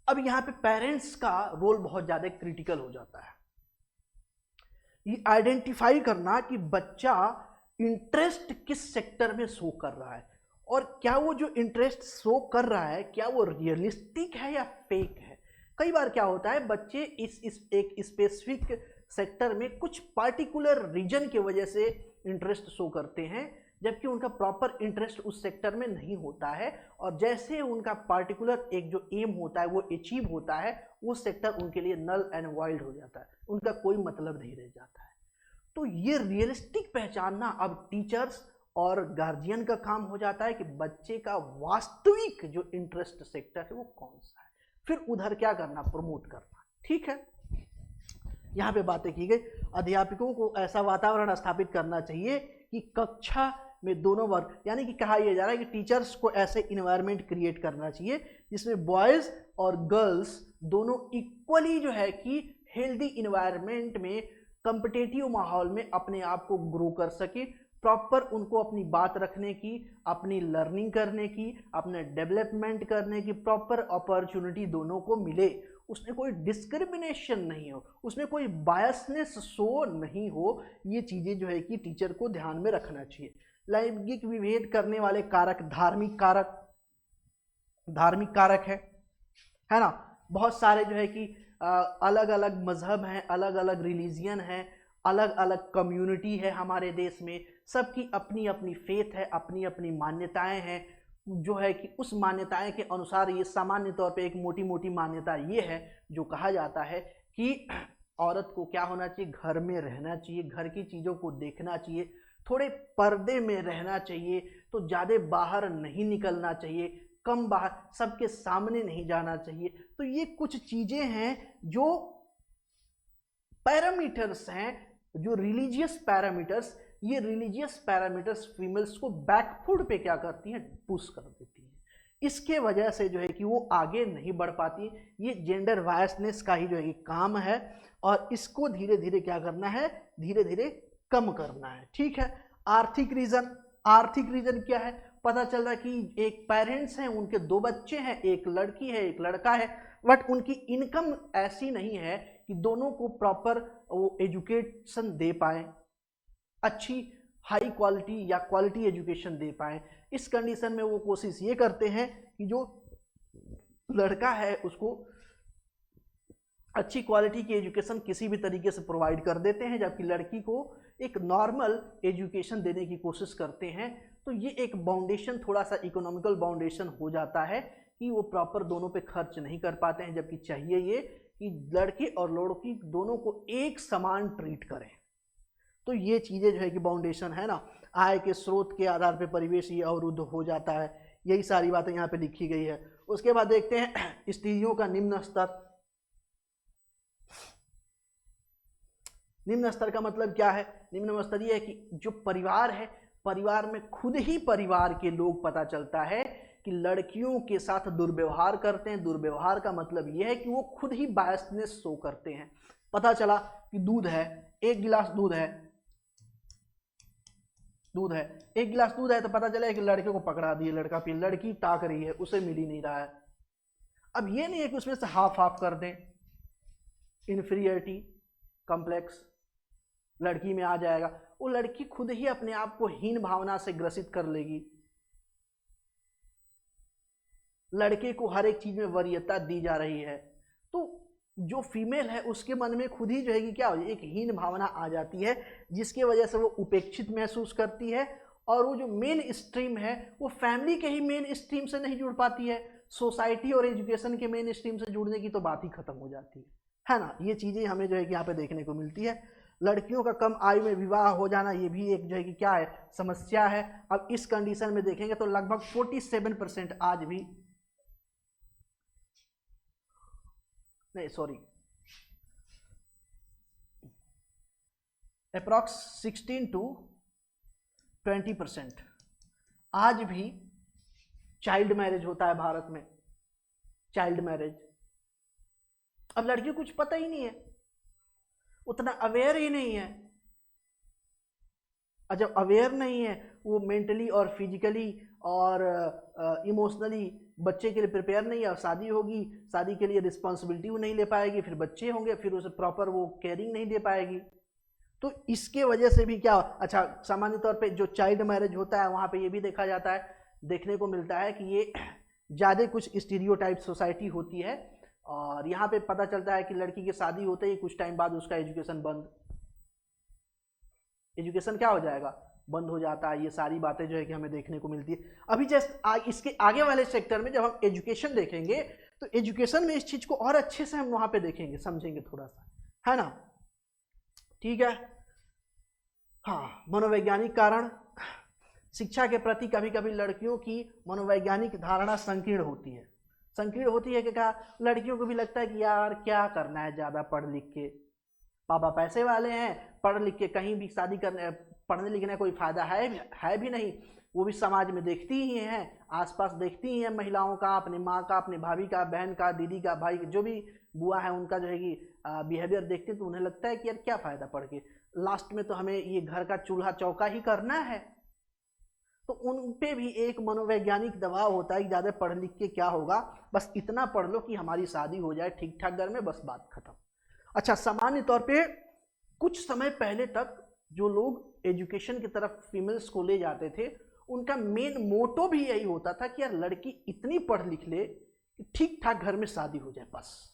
Speaker 1: अब यहाँ पे पेरेंट्स का रोल बहुत ज्यादा क्रिटिकल हो जाता है, ये आइडेंटिफाई करना कि बच्चा इंटरेस्ट किस सेक्टर में शो कर रहा है। और क्या वो जो इंटरेस्ट शो कर रहा है क्या वो रियलिस्टिक है या फेक है। कई बार क्या होता है बच्चे इस एक स्पेसिफिक सेक्टर में कुछ पार्टिकुलर रीजन की वजह से इंटरेस्ट शो करते हैं, जबकि उनका प्रॉपर इंटरेस्ट उस सेक्टर में नहीं होता है, और जैसे उनका पार्टिकुलर एक जो एम होता है वो अचीव होता है, वो सेक्टर उनके लिए नल एंड वाइल्ड हो जाता है, उनका कोई मतलब नहीं रह जाता है। तो ये रियलिस्टिक पहचानना अब टीचर्स और गार्जियन का काम हो जाता है कि बच्चे का वास्तविक जो इंटरेस्ट सेक्टर है वो कौन सा है, फिर उधर क्या करना, प्रमोट करना। ठीक है, यहाँ पे बातें की गई। अध्यापकों को ऐसा वातावरण स्थापित करना चाहिए कि कक्षा में दोनों वर्ग, यानी कि कहा यह जा रहा है कि टीचर्स को ऐसे इन्वायरमेंट क्रिएट करना चाहिए जिसमें बॉयज और गर्ल्स दोनों इक्वली जो है कि हेल्दी इन्वायरमेंट में कॉम्पिटिटिव माहौल में अपने आप को ग्रो कर सके, प्रॉपर उनको अपनी बात रखने की, अपनी लर्निंग करने की, अपने डेवलपमेंट करने की प्रॉपर अपॉर्चुनिटी दोनों को मिले, उसमें कोई डिस्क्रिमिनेशन नहीं हो, उसमें कोई बायसनेस शो नहीं हो। ये चीज़ें जो है कि टीचर को ध्यान में रखना चाहिए। लैंगिक विभेद करने वाले कारक धार्मिक कारक है ना। बहुत सारे जो है कि अलग अलग मजहब हैं, अलग अलग रिलीजियन है, अलग अलग कम्युनिटी है हमारे देश में, सबकी अपनी अपनी फेथ है, अपनी अपनी मान्यताएं हैं, जो है कि उस मान्यताएं के अनुसार ये सामान्य तौर पे एक मोटी मोटी मान्यता ये है जो कहा जाता है कि औरत को क्या होना चाहिए, घर में रहना चाहिए, घर की चीज़ों को देखना चाहिए, थोड़े पर्दे में रहना चाहिए, तो ज़्यादा बाहर नहीं निकलना चाहिए, कम बाहर, सबके सामने नहीं जाना चाहिए। तो ये कुछ चीज़ें हैं जो पैरामीटर्स हैं, जो रिलीजियस पैरामीटर्स, ये रिलीजियस पैरामीटर्स फीमेल्स को बैकफुट पे क्या करती हैं, पुश कर देती हैं। इसके वजह से जो है कि वो आगे नहीं बढ़ पाती। ये जेंडर वायसनेस का ही जो है काम है, और इसको धीरे धीरे क्या करना है, धीरे धीरे कम करना है। ठीक है, आर्थिक रीजन क्या है, पता चल रहा है कि एक पेरेंट्स हैं, उनके 2 बच्चे हैं, एक लड़की है एक लड़का है, बट उनकी इनकम ऐसी नहीं है कि दोनों को प्रॉपर वो एजुकेशन दे पाए, अच्छी हाई क्वालिटी या क्वालिटी एजुकेशन दे पाए। इस कंडीशन में वो कोशिश ये करते हैं कि जो लड़का है उसको अच्छी क्वालिटी की एजुकेशन किसी भी तरीके से प्रोवाइड कर देते हैं, जबकि लड़की को एक नॉर्मल एजुकेशन देने की कोशिश करते हैं। तो ये एक बाउंडेशन, थोड़ा सा इकोनॉमिकल बाउंडेशन हो जाता है कि वो प्रॉपर दोनों पे खर्च नहीं कर पाते हैं, जबकि चाहिए ये कि लड़के और लड़की दोनों को एक समान ट्रीट करें। तो ये चीज़ें जो है कि बाउंडेशन है ना, आय के स्रोत के आधार पे परिवेश ये अवरुद्ध हो जाता है, यही सारी बातें यहाँ पे लिखी गई है। उसके बाद देखते हैं स्त्रियों का निम्न स्तर। निम्न स्तर का मतलब क्या है, निम्न स्तरीय है कि जो परिवार है, परिवार में खुद ही परिवार के लोग पता चलता है कि लड़कियों के साथ दुर्व्यवहार करते हैं। दुर्व्यवहार का मतलब यह है कि वो खुद ही बायसनेस शो करते हैं। पता चला कि दूध है, 1 गिलास दूध है, एक गिलास दूध है, तो पता चला कि लड़के को पकड़ा दिए, लड़का पी, लड़की ताक रही है, उसे मिल ही नहीं रहा है। अब ये नहीं है कि उसमें से हाफ हाफ कर दें, इन्फीरियरिटी कॉम्प्लेक्स लड़की में आ जाएगा, वो लड़की खुद ही अपने आप को हीन भावना से ग्रसित कर लेगी। लड़के को हर एक चीज में वरीयता दी जा रही है, तो जो फीमेल है उसके मन में खुद ही जो है कि क्या हो जाए, एक हीन भावना आ जाती है, जिसकी वजह से वो उपेक्षित महसूस करती है, और वो जो मेन स्ट्रीम है वो फैमिली के ही मेन स्ट्रीम से नहीं जुड़ पाती है, सोसाइटी और एजुकेशन के मेन स्ट्रीम से जुड़ने की तो बात ही खत्म हो जाती है ना। ये चीज़ें हमें जो है कि यहाँ पे देखने को मिलती है। लड़कियों का कम आयु में विवाह हो जाना, ये भी एक जो है कि क्या है, समस्या है। अब इस कंडीशन में देखेंगे तो लगभग 47% आज भी, नहीं सॉरी, अप्रॉक्स 16 to 20% आज भी चाइल्ड मैरिज होता है भारत में, चाइल्ड मैरिज। अब लड़की को कुछ पता ही नहीं है, उतना अवेयर ही नहीं है, और जब अवेयर नहीं है वो मेंटली और फिजिकली और इमोशनली बच्चे के लिए प्रिपेयर नहीं है, और शादी होगी, शादी के लिए रिस्पॉन्सिबिलिटी वो नहीं ले पाएगी, फिर बच्चे होंगे, फिर उसे प्रॉपर वो केयरिंग नहीं दे पाएगी। तो इसके वजह से भी क्या, अच्छा सामान्य तौर पे जो चाइल्ड मैरिज होता है वहाँ पे ये भी देखा जाता है देखने को मिलता है कि ये ज़्यादा कुछ स्टीरियोटाइप सोसाइटी होती है, और यहाँ पे पता चलता है कि लड़की की शादी होते ही कुछ टाइम बाद उसका एजुकेशन बंद, एजुकेशन क्या हो जाएगा, बंद हो जाता है। ये सारी बातें जो है कि हमें देखने को मिलती है। अभी जस्ट इसके आगे वाले सेक्टर में जब हम एजुकेशन देखेंगे तो एजुकेशन में इस चीज को और अच्छे से हम वहां पे देखेंगे, समझेंगे थोड़ा सा, है ना। ठीक है। हाँ, मनोवैज्ञानिक कारण, शिक्षा के प्रति कभी कभी लड़कियों की मनोवैज्ञानिक धारणा संकीर्ण होती है। संकीर्ण होती है कि क्या, लड़कियों को भी लगता है कि यार क्या करना है ज़्यादा पढ़ लिख के, पापा पैसे वाले हैं, पढ़ लिख के कहीं भी शादी करने, पढ़ने लिखने कोई फ़ायदा है भी नहीं। वो भी समाज में देखती ही हैं, आसपास देखती ही हैं महिलाओं का, अपनी माँ का, अपनी भाभी का, बहन का, दीदी का, भाई, जो भी बुआ है उनका जो है कि बिहेवियर देखते हैं तो उन्हें लगता है कि यार क्या फ़ायदा पढ़ के, लास्ट में तो हमें ये घर का चूल्हा चौका ही करना है। तो उन पे भी एक मनोवैज्ञानिक दबाव होता है कि ज़्यादा पढ़ लिख के क्या होगा, बस इतना पढ़ लो कि हमारी शादी हो जाए ठीक ठाक घर में, बस बात खत्म। अच्छा, सामान्य तौर पे कुछ समय पहले तक जो लोग एजुकेशन की तरफ फीमेल्स को ले जाते थे, उनका मेन मोटो भी यही होता था कि यार लड़की इतनी पढ़ लिख ले कि ठीक ठाक घर में शादी हो जाए बस।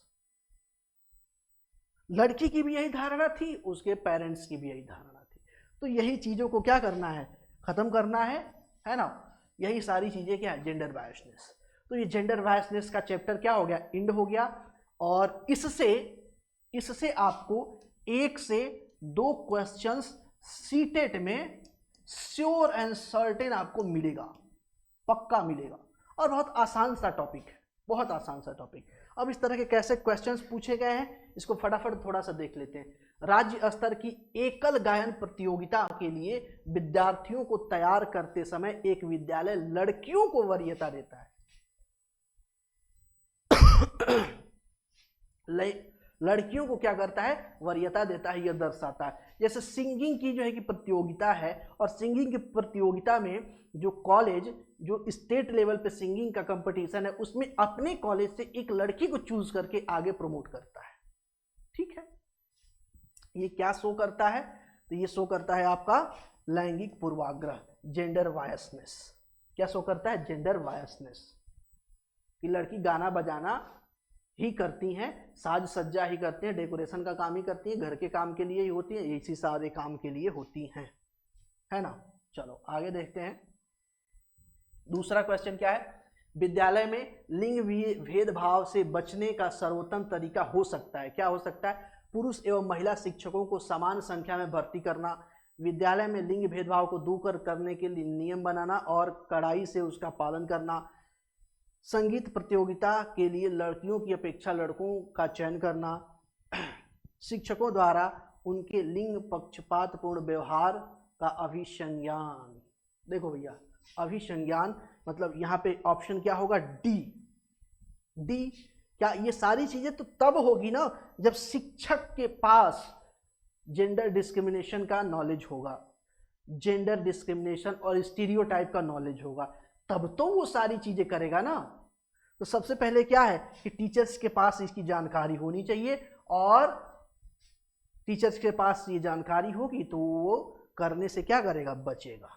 Speaker 1: लड़की की भी यही धारणा थी, उसके पेरेंट्स की भी यही धारणा थी। तो यही चीज़ों को क्या करना है, ख़त्म करना है ना। यही सारी चीज़ें क्या है, जेंडर बायसनेस। तो ये जेंडर बायसनेस का चैप्टर क्या हो गया, एंड हो गया। और इससे आपको 1 से 2 क्वेश्चंस सीटेट में श्योर एंड सर्टेन आपको मिलेगा, पक्का मिलेगा। और बहुत आसान सा टॉपिक है, बहुत आसान सा टॉपिक। अब इस तरह के कैसे क्वेश्चंस पूछे गए हैं, इसको फटाफट थोड़ा सा देख लेते हैं। राज्य स्तर की एकल गायन प्रतियोगिता के लिए विद्यार्थियों को तैयार करते समय एक विद्यालय लड़कियों को वरीयता देता है। लड़कियों को क्या करता है, वरीयता देता है। यह दर्शाता है जैसे सिंगिंग की जो है कि प्रतियोगिता है, और सिंगिंग की प्रतियोगिता में जो कॉलेज जो स्टेट लेवल पे सिंगिंग का कंपटीशन है, उसमें अपने कॉलेज से एक लड़की को चूज करके आगे प्रमोट करता है। ठीक है, ये क्या शो करता है, तो ये शो करता है आपका लैंगिक पूर्वाग्रह, जेंडर बायसनेस। क्या शो करता है, जेंडर बायसनेस, कि लड़की गाना बजाना ही करती हैं, साज सज्जा ही करती हैं, डेकोरेशन का काम ही करती हैं, घर के काम के लिए ही होती हैं, इसी सारे काम के लिए होती हैं, है ना। चलो आगे देखते हैं। दूसरा क्वेश्चन क्या है, विद्यालय में लिंग भेदभाव से बचने का सर्वोत्तम तरीका हो सकता है, क्या हो सकता है, पुरुष एवं महिला शिक्षकों को समान संख्या में भर्ती करना, विद्यालय में लिंग भेदभाव को दूर करने के लिए नियम बनाना और कड़ाई से उसका पालन करना, संगीत प्रतियोगिता के लिए लड़कियों की अपेक्षा लड़कों का चयन करना, शिक्षकों द्वारा उनके लिंग पक्षपातपूर्ण व्यवहार का अभिसंज्ञान। देखो भैया, अभिसंज्ञान मतलब यहाँ पे ऑप्शन क्या होगा, डी। क्या ये सारी चीजें तो तब होगी ना जब शिक्षक के पास जेंडर डिस्क्रिमिनेशन का नॉलेज होगा, जेंडर डिस्क्रिमिनेशन और स्टीरियोटाइप का नॉलेज होगा, तब तो वो सारी चीजें करेगा ना। तो सबसे पहले क्या है कि टीचर्स के पास इसकी जानकारी होनी चाहिए, और टीचर्स के पास ये जानकारी होगी तो वो करने से क्या करेगा, बचेगा।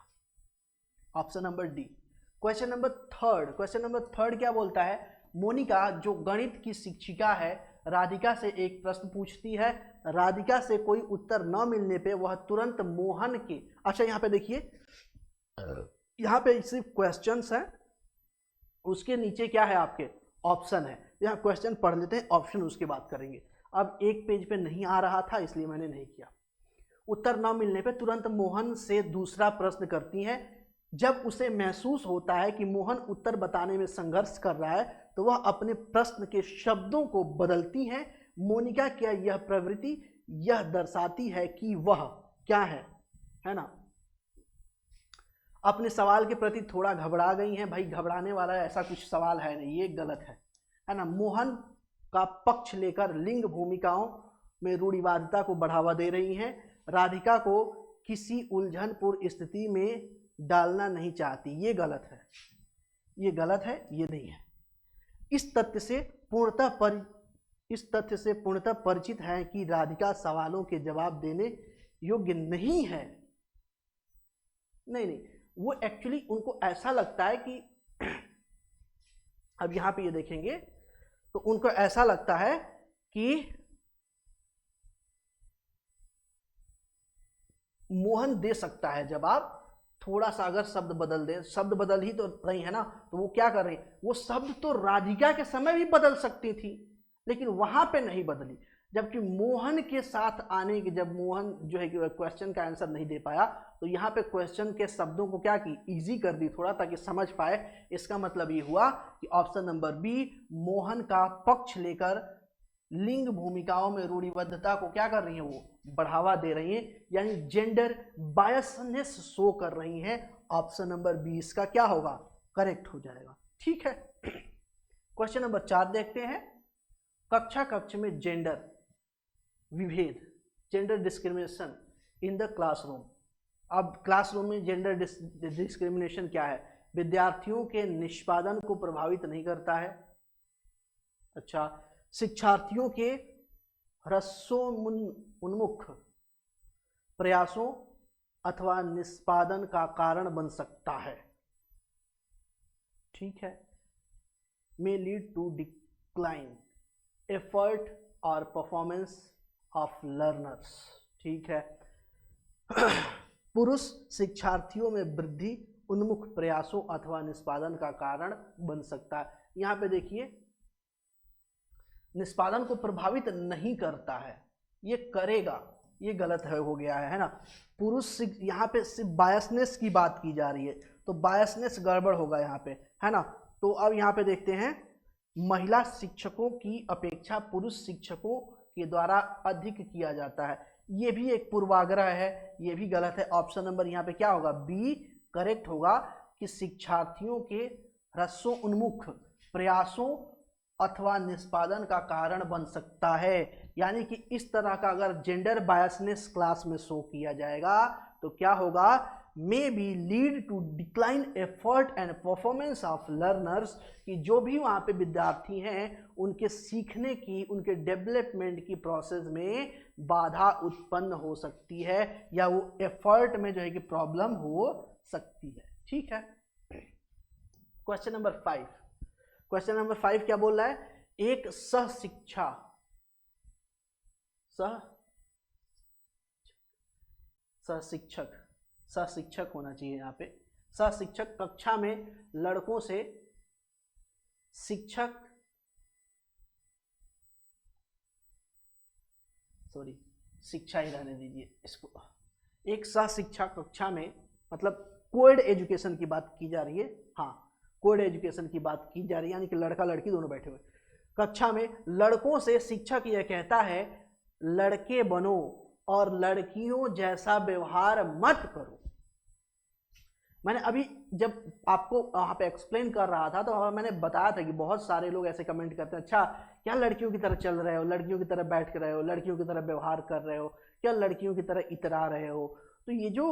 Speaker 1: Option number D. Question number third क्या बोलता है, मोनिका जो गणित की शिक्षिका है राधिका से एक प्रश्न पूछती है, राधिका से कोई उत्तर न मिलने पे वह तुरंत मोहन के, अच्छा यहाँ पे देखिए, यहाँ पे सिर्फ क्वेश्चंस है, उसके नीचे क्या है आपके ऑप्शन है। यहाँ क्वेश्चन पढ़ लेते हैं, ऑप्शन उसके बाद करेंगे। अब एक पेज पे नहीं आ रहा था इसलिए मैंने नहीं किया। उत्तर न मिलने पे तुरंत मोहन से दूसरा प्रश्न करती हैं। जब उसे महसूस होता है कि मोहन उत्तर बताने में संघर्ष कर रहा है तो वह अपने प्रश्न के शब्दों को बदलती हैं। मोनिका क्या यह प्रवृत्ति यह दर्शाती है कि वह क्या है ना, अपने सवाल के प्रति थोड़ा घबरा गई हैं। भाई घबराने वाला ऐसा कुछ सवाल है नहीं, ये गलत है ना। मोहन का पक्ष लेकर लिंग भूमिकाओं में रूढ़िवादिता को बढ़ावा दे रही हैं। राधिका को किसी उलझनपूर्ण स्थिति में डालना नहीं चाहती, ये गलत है, ये गलत है, ये नहीं है। इस तथ्य से पूर्णतः परिचित है कि राधिका सवालों के जवाब देने योग्य नहीं है। नहीं, वो एक्चुअली उनको ऐसा लगता है कि अब यहां पे ये देखेंगे तो उनको ऐसा लगता है कि मोहन दे सकता है। जब आप थोड़ा सा अगर शब्द बदल दें, शब्द बदल ही तो रही है ना, तो वो क्या कर रही है, वो शब्द तो राधिका के समय भी बदल सकती थी लेकिन वहां पे नहीं बदली, जबकि मोहन के साथ आने के, जब मोहन जो है कि क्वेश्चन का आंसर नहीं दे पाया तो यहाँ पे क्वेश्चन के शब्दों को क्या की, इजी कर दी थोड़ा ताकि समझ पाए। इसका मतलब ये हुआ कि ऑप्शन नंबर बी, मोहन का पक्ष लेकर लिंग भूमिकाओं में रूढ़िबद्धता को क्या कर रही है, वो बढ़ावा दे रही है, यानी जेंडर बायसनेस शो कर रही हैं। ऑप्शन नंबर बी इसका क्या होगा, करेक्ट हो जाएगा। ठीक है, क्वेश्चन नंबर 4 देखते हैं। कक्षा कक्ष में जेंडर विभेद, gender discrimination in the classroom. अब क्लासरूम में जेंडर डिस्क्रिमिनेशन क्या है, विद्यार्थियों के निष्पादन को प्रभावित नहीं करता है। अच्छा, शिक्षार्थियों के ह्रस्वोन्मुख प्रयासों अथवा निष्पादन का कारण बन सकता है। ठीक है, may lead to decline effort और परफॉर्मेंस ऑफ लर्नर्स। ठीक है, पुरुष शिक्षार्थियों में वृद्धि उन्मुख प्रयासों अथवा निष्पादन का कारण बन सकता है। यहां पे देखिए, निष्पादन को प्रभावित नहीं करता है, ये करेगा, ये गलत है, हो गया है ना। पुरुष यहाँ पे सिर्फ बायसनेस की बात की जा रही है तो बायसनेस गड़बड़ होगा यहाँ पे, है ना। तो अब यहाँ पे देखते हैं, महिला शिक्षकों की अपेक्षा पुरुष शिक्षकों के द्वारा अधिक किया जाता है, ये भी एक पूर्वाग्रह है, ये भी गलत है। ऑप्शन नंबर यहाँ पे क्या होगा, बी करेक्ट होगा कि शिक्षार्थियों के ह्रस्वोन्मुख प्रयासों अथवा निष्पादन का कारण बन सकता है। यानी कि इस तरह का अगर जेंडर बायसनेस क्लास में शो किया जाएगा तो क्या होगा, may be lead to decline effort and performance of learners, कि जो भी वहाँ पे विद्यार्थी हैं उनके सीखने की, उनके डेवलपमेंट की प्रोसेस में बाधा उत्पन्न हो सकती है, या वो एफर्ट में जो है कि प्रॉब्लम हो सकती है। ठीक है, क्वेश्चन नंबर 5। क्वेश्चन नंबर 5 क्या बोल रहा है, एक सशिक्षक होना चाहिए यहाँ पे, सशिक्षक कक्षा में लड़कों से शिक्षा ही रहने दीजिए इसको। एक सशिक्षा कक्षा में, मतलब कोएड एजुकेशन की बात की जा रही है, हाँ कोएड एजुकेशन की बात की जा रही है, यानी कि लड़का लड़की दोनों बैठे हुए कक्षा में, लड़कों से शिक्षक यह कहता है लड़के बनो और लड़कियों जैसा व्यवहार मत करो। मैंने अभी जब आपको वहाँ पे एक्सप्लेन कर रहा था तो मैंने बताया था कि बहुत सारे लोग ऐसे कमेंट करते हैं, अच्छा क्या लड़कियों की तरह चल रहे हो, लड़कियों की तरह बैठ रहे हो, लड़कियों की तरह व्यवहार कर रहे हो, क्या लड़कियों की तरह इतरा रहे हो। तो ये जो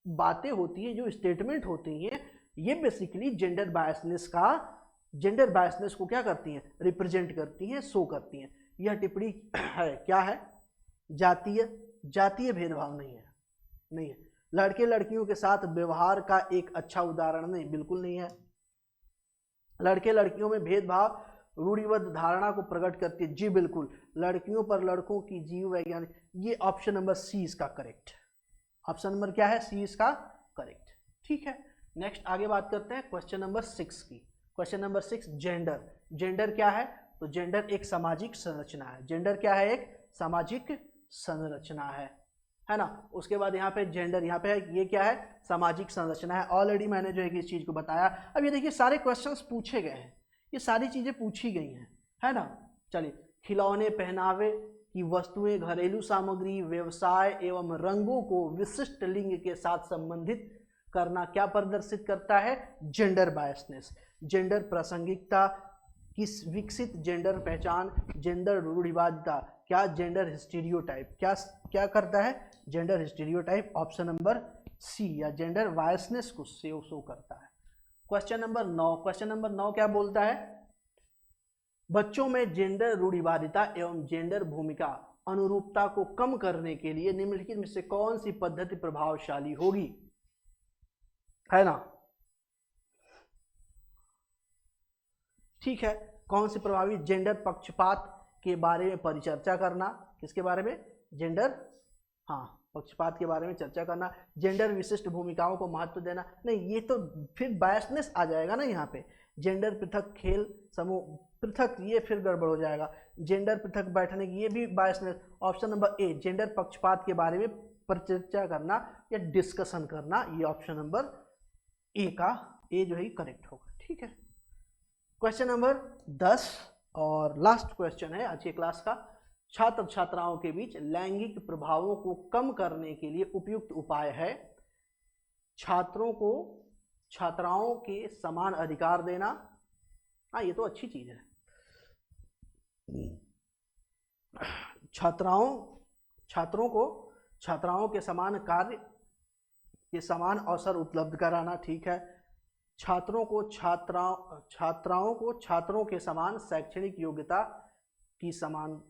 Speaker 1: बातें होती है, जो स्टेटमेंट होती हैं, ये बेसिकली जेंडर बायसनेस को क्या करती हैं, रिप्रेजेंट करती हैं, शो करती हैं। यह टिप्पणी है, क्या है, जातीय भेदभाव नहीं है। लड़के लड़कियों के साथ व्यवहार का एक अच्छा उदाहरण नहीं, बिल्कुल नहीं है। लड़के लड़कियों में भेदभाव रूढ़िबद्ध धारणा को प्रकट करती है, जी बिल्कुल। लड़कियों पर लड़कों की जीव वैज्ञानिक, ये ऑप्शन नंबर सी इसका करेक्ट। ऑप्शन नंबर क्या है, सी इसका करेक्ट। ठीक है, नेक्स्ट आगे बात करते हैं क्वेश्चन नंबर 6 की। क्वेश्चन नंबर 6, जेंडर क्या है, तो जेंडर एक सामाजिक संरचना है। जेंडर क्या है, एक सामाजिक संरचना है ना। उसके बाद यहाँ पे जेंडर, यहाँ पे ये क्या है, सामाजिक संरचना है। ऑलरेडी मैंने जो है कि इस चीज को बताया। अब ये देखिए सारे क्वेश्चंस पूछे गए हैं, ये सारी चीजें पूछी गई हैं, है ना। चलिए, खिलौने, पहनावे की वस्तुएं, घरेलू सामग्री, व्यवसाय एवं रंगों को विशिष्ट लिंग के साथ संबंधित करना क्या प्रदर्शित करता है, जेंडर बायसनेस। जेंडर प्रासंगिकता की विकसित जेंडर पहचान, जेंडर रूढ़िवादिता, क्या जेंडर स्टीरियोटाइप, क्या करता है, gender stereotype. Option number C, या जेंडर बायसनेस को शो करता है। क्वेश्चन नंबर 9 क्या बोलता है, बच्चों में जेंडर रूढ़िवादिता एवं जेंडर भूमिका अनुरूपता को कम करने के लिए निम्नलिखित में से कौन सी पद्धति प्रभावशाली होगी। है ना। ठीक है, कौन सी प्रभावी, जेंडर पक्षपात के बारे में परिचर्चा करना, किसके बारे में, जेंडर, हाँ पक्षपात के बारे में चर्चा करना, जेंडर विशिष्ट भूमिकाओं को महत्व देना, नहीं ये तो फिर बायसनेस आ जाएगा ना यहाँ पे, जेंडर पृथक खेल समूह पृथक, ये फिर गड़बड़ हो जाएगा, जेंडर पृथक बैठने की, ये भी biasness. Option number A, gender पक्षपात के बारे में परिचर्चा करना या डिस्कशन करना, ये ऑप्शन नंबर ए का, ए जो है करेक्ट होगा। ठीक है, क्वेश्चन नंबर 10 और लास्ट क्वेश्चन है आज के क्लास का, छात्र छात्राओं के बीच लैंगिक प्रभावों को कम करने के लिए उपयुक्त उपाय है, छात्रों को छात्राओं के समान अधिकार देना, हाँ ये तो अच्छी चीज है, छात्रों को छात्राओं के समान कार्य के समान अवसर उपलब्ध कराना, ठीक है, छात्रों को छात्रों के समान शैक्षणिक योग्यता की समान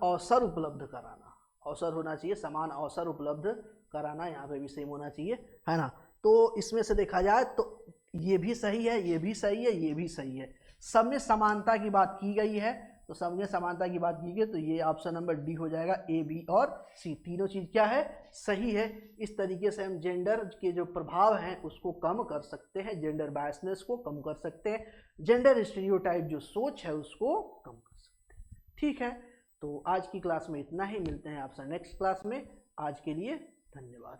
Speaker 1: अवसर उपलब्ध कराना, अवसर होना चाहिए, समान अवसर उपलब्ध कराना, यहाँ पे भी सेम होना चाहिए, है ना। तो इसमें से देखा जाए तो ये भी सही है, ये भी सही है, ये भी सही है, सब में समानता की बात की गई है, तो सब में समानता की बात की गई, तो ये ऑप्शन नंबर डी हो जाएगा, ए बी और सी तीनों चीज क्या है, सही है। इस तरीके से हम जेंडर के जो प्रभाव हैं उसको कम कर सकते हैं, जेंडर बायसनेस को कम कर सकते हैं, जेंडर स्टीरियोटाइप जो सोच है उसको कम कर सकते हैं। ठीक है, तो आज की क्लास में इतना ही, मिलते हैं आपसे नेक्स्ट क्लास में, आज के लिए धन्यवाद।